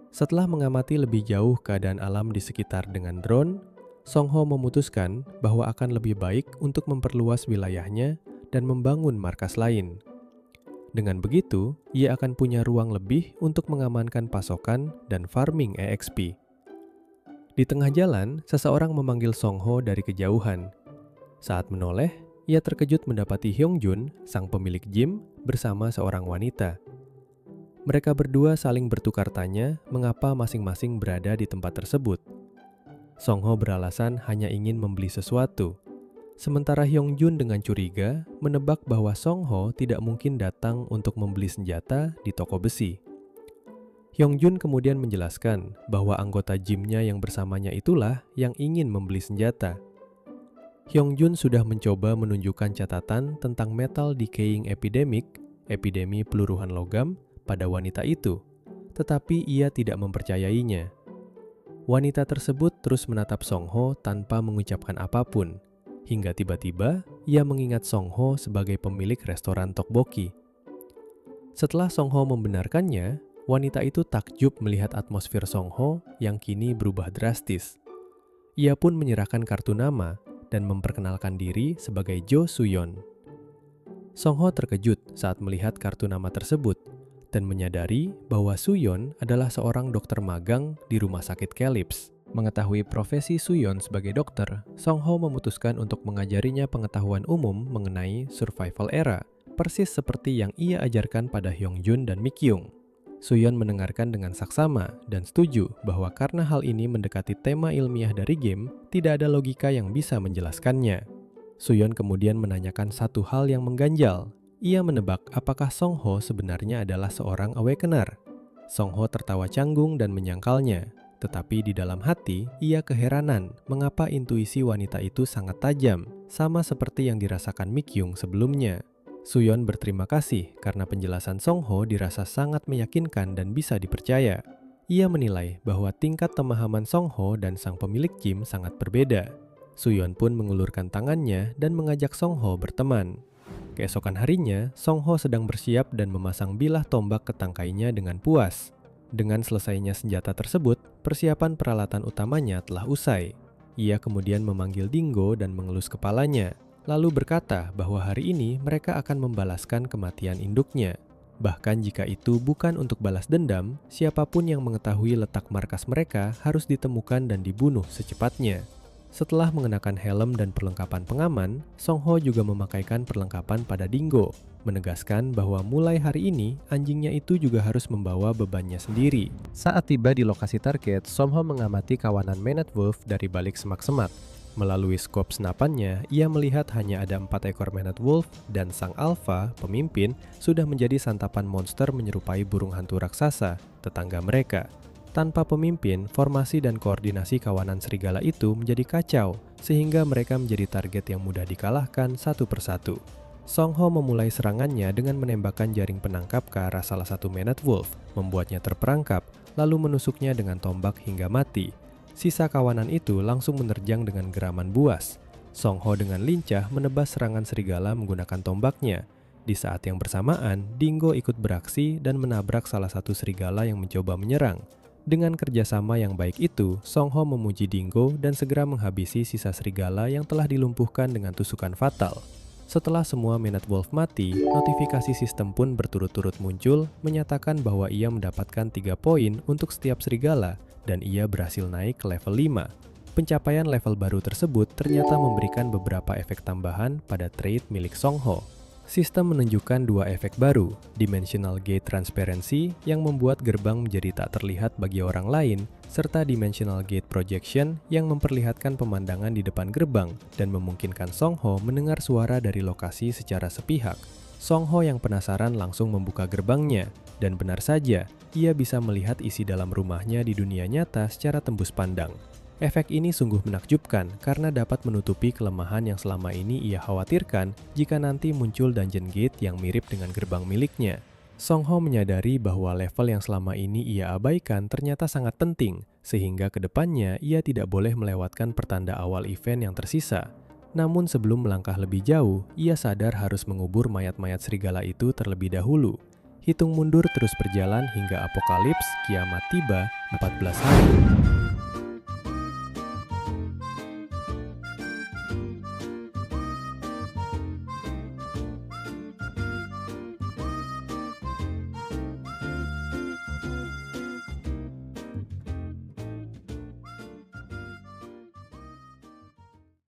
Setelah mengamati lebih jauh keadaan alam di sekitar dengan drone, Song Ho memutuskan bahwa akan lebih baik untuk memperluas wilayahnya dan membangun markas lain. Dengan begitu, ia akan punya ruang lebih untuk mengamankan pasokan dan farming EXP. Di tengah jalan, seseorang memanggil Song Ho dari kejauhan. Saat menoleh, ia terkejut mendapati Hyung Jun, sang pemilik gym, bersama seorang wanita. Mereka berdua saling bertukar tanya mengapa masing-masing berada di tempat tersebut. Song Ho beralasan hanya ingin membeli sesuatu. Sementara Hyung Jun dengan curiga menebak bahwa Song Ho tidak mungkin datang untuk membeli senjata di toko besi. Hyung Jun kemudian menjelaskan bahwa anggota gymnya yang bersamanya itulah yang ingin membeli senjata. Hyung Jun sudah mencoba menunjukkan catatan tentang metal decaying epidemic, epidemi peluruhan logam, pada wanita itu, tetapi ia tidak mempercayainya. Wanita tersebut terus menatap Song Ho tanpa mengucapkan apapun. Hingga tiba-tiba, ia mengingat Song Ho sebagai pemilik restoran tteokbokki. Setelah Song Ho membenarkannya, wanita itu takjub melihat atmosfer Song Ho yang kini berubah drastis. Ia pun menyerahkan kartu nama dan memperkenalkan diri sebagai Jo Suyon. Song Ho terkejut saat melihat kartu nama tersebut dan menyadari bahwa Suyon adalah seorang dokter magang di rumah sakit Calypso. Mengetahui profesi Suyon sebagai dokter, Song Ho memutuskan untuk mengajarinya pengetahuan umum mengenai survival era, persis seperti yang ia ajarkan pada Hyung Jun dan Mi Kyung. Suyon mendengarkan dengan saksama dan setuju bahwa karena hal ini mendekati tema ilmiah dari game, tidak ada logika yang bisa menjelaskannya. Suyon kemudian menanyakan satu hal yang mengganjal. Ia menebak apakah Song Ho sebenarnya adalah seorang awakener. Song Ho tertawa canggung dan menyangkalnya. Tetapi di dalam hati, ia keheranan mengapa intuisi wanita itu sangat tajam, sama seperti yang dirasakan Mi Kyung sebelumnya. Suyon berterima kasih karena penjelasan Song Ho dirasa sangat meyakinkan dan bisa dipercaya. Ia menilai bahwa tingkat pemahaman Song Ho dan sang pemilik gym sangat berbeda. Suyon pun mengulurkan tangannya dan mengajak Song Ho berteman. Keesokan harinya, Song Ho sedang bersiap dan memasang bilah tombak ke tangkainya dengan puas. Dengan selesainya senjata tersebut, persiapan peralatan utamanya telah usai. Ia kemudian memanggil Dingo dan mengelus kepalanya, lalu berkata bahwa hari ini mereka akan membalaskan kematian induknya. Bahkan jika itu bukan untuk balas dendam, siapapun yang mengetahui letak markas mereka harus ditemukan dan dibunuh secepatnya. Setelah mengenakan helm dan perlengkapan pengaman, Song Ho juga memakaikan perlengkapan pada Dingo, menegaskan bahwa mulai hari ini anjingnya itu juga harus membawa bebannya sendiri. Saat tiba di lokasi target, Song Ho mengamati kawanan Menet Wolf dari balik semak-semak. Melalui skop senapannya, ia melihat hanya ada 4 ekor Menet Wolf dan sang Alpha, pemimpin, sudah menjadi santapan monster menyerupai burung hantu raksasa, tetangga mereka. Tanpa pemimpin, formasi dan koordinasi kawanan serigala itu menjadi kacau, sehingga mereka menjadi target yang mudah dikalahkan satu persatu. Song Ho memulai serangannya dengan menembakkan jaring penangkap ke arah salah satu Menet Wolf, membuatnya terperangkap, lalu menusuknya dengan tombak hingga mati. Sisa kawanan itu langsung menerjang dengan geraman buas. Song Ho dengan lincah menebas serangan serigala menggunakan tombaknya. Di saat yang bersamaan, Dingo ikut beraksi dan menabrak salah satu serigala yang mencoba menyerang. Dengan kerjasama yang baik itu, Song Ho memuji Dingo dan segera menghabisi sisa serigala yang telah dilumpuhkan dengan tusukan fatal. Setelah semua Minute Wolf mati, notifikasi sistem pun berturut-turut muncul menyatakan bahwa ia mendapatkan 3 poin untuk setiap serigala dan ia berhasil naik ke level 5. Pencapaian level baru tersebut ternyata memberikan beberapa efek tambahan pada trait milik Songho. Sistem menunjukkan 2 efek baru, Dimensional Gate Transparency yang membuat gerbang menjadi tak terlihat bagi orang lain, serta Dimensional Gate Projection yang memperlihatkan pemandangan di depan gerbang dan memungkinkan Songho mendengar suara dari lokasi secara sepihak. Songho yang penasaran langsung membuka gerbangnya, dan benar saja, ia bisa melihat isi dalam rumahnya di dunia nyata secara tembus pandang. Efek ini sungguh menakjubkan karena dapat menutupi kelemahan yang selama ini ia khawatirkan jika nanti muncul dungeon gate yang mirip dengan gerbang miliknya. Songho menyadari bahwa level yang selama ini ia abaikan ternyata sangat penting, sehingga kedepannya ia tidak boleh melewatkan pertanda awal event yang tersisa. Namun sebelum melangkah lebih jauh, ia sadar harus mengubur mayat-mayat serigala itu terlebih dahulu. Hitung mundur terus berjalan hingga apokalips kiamat tiba 14 hari.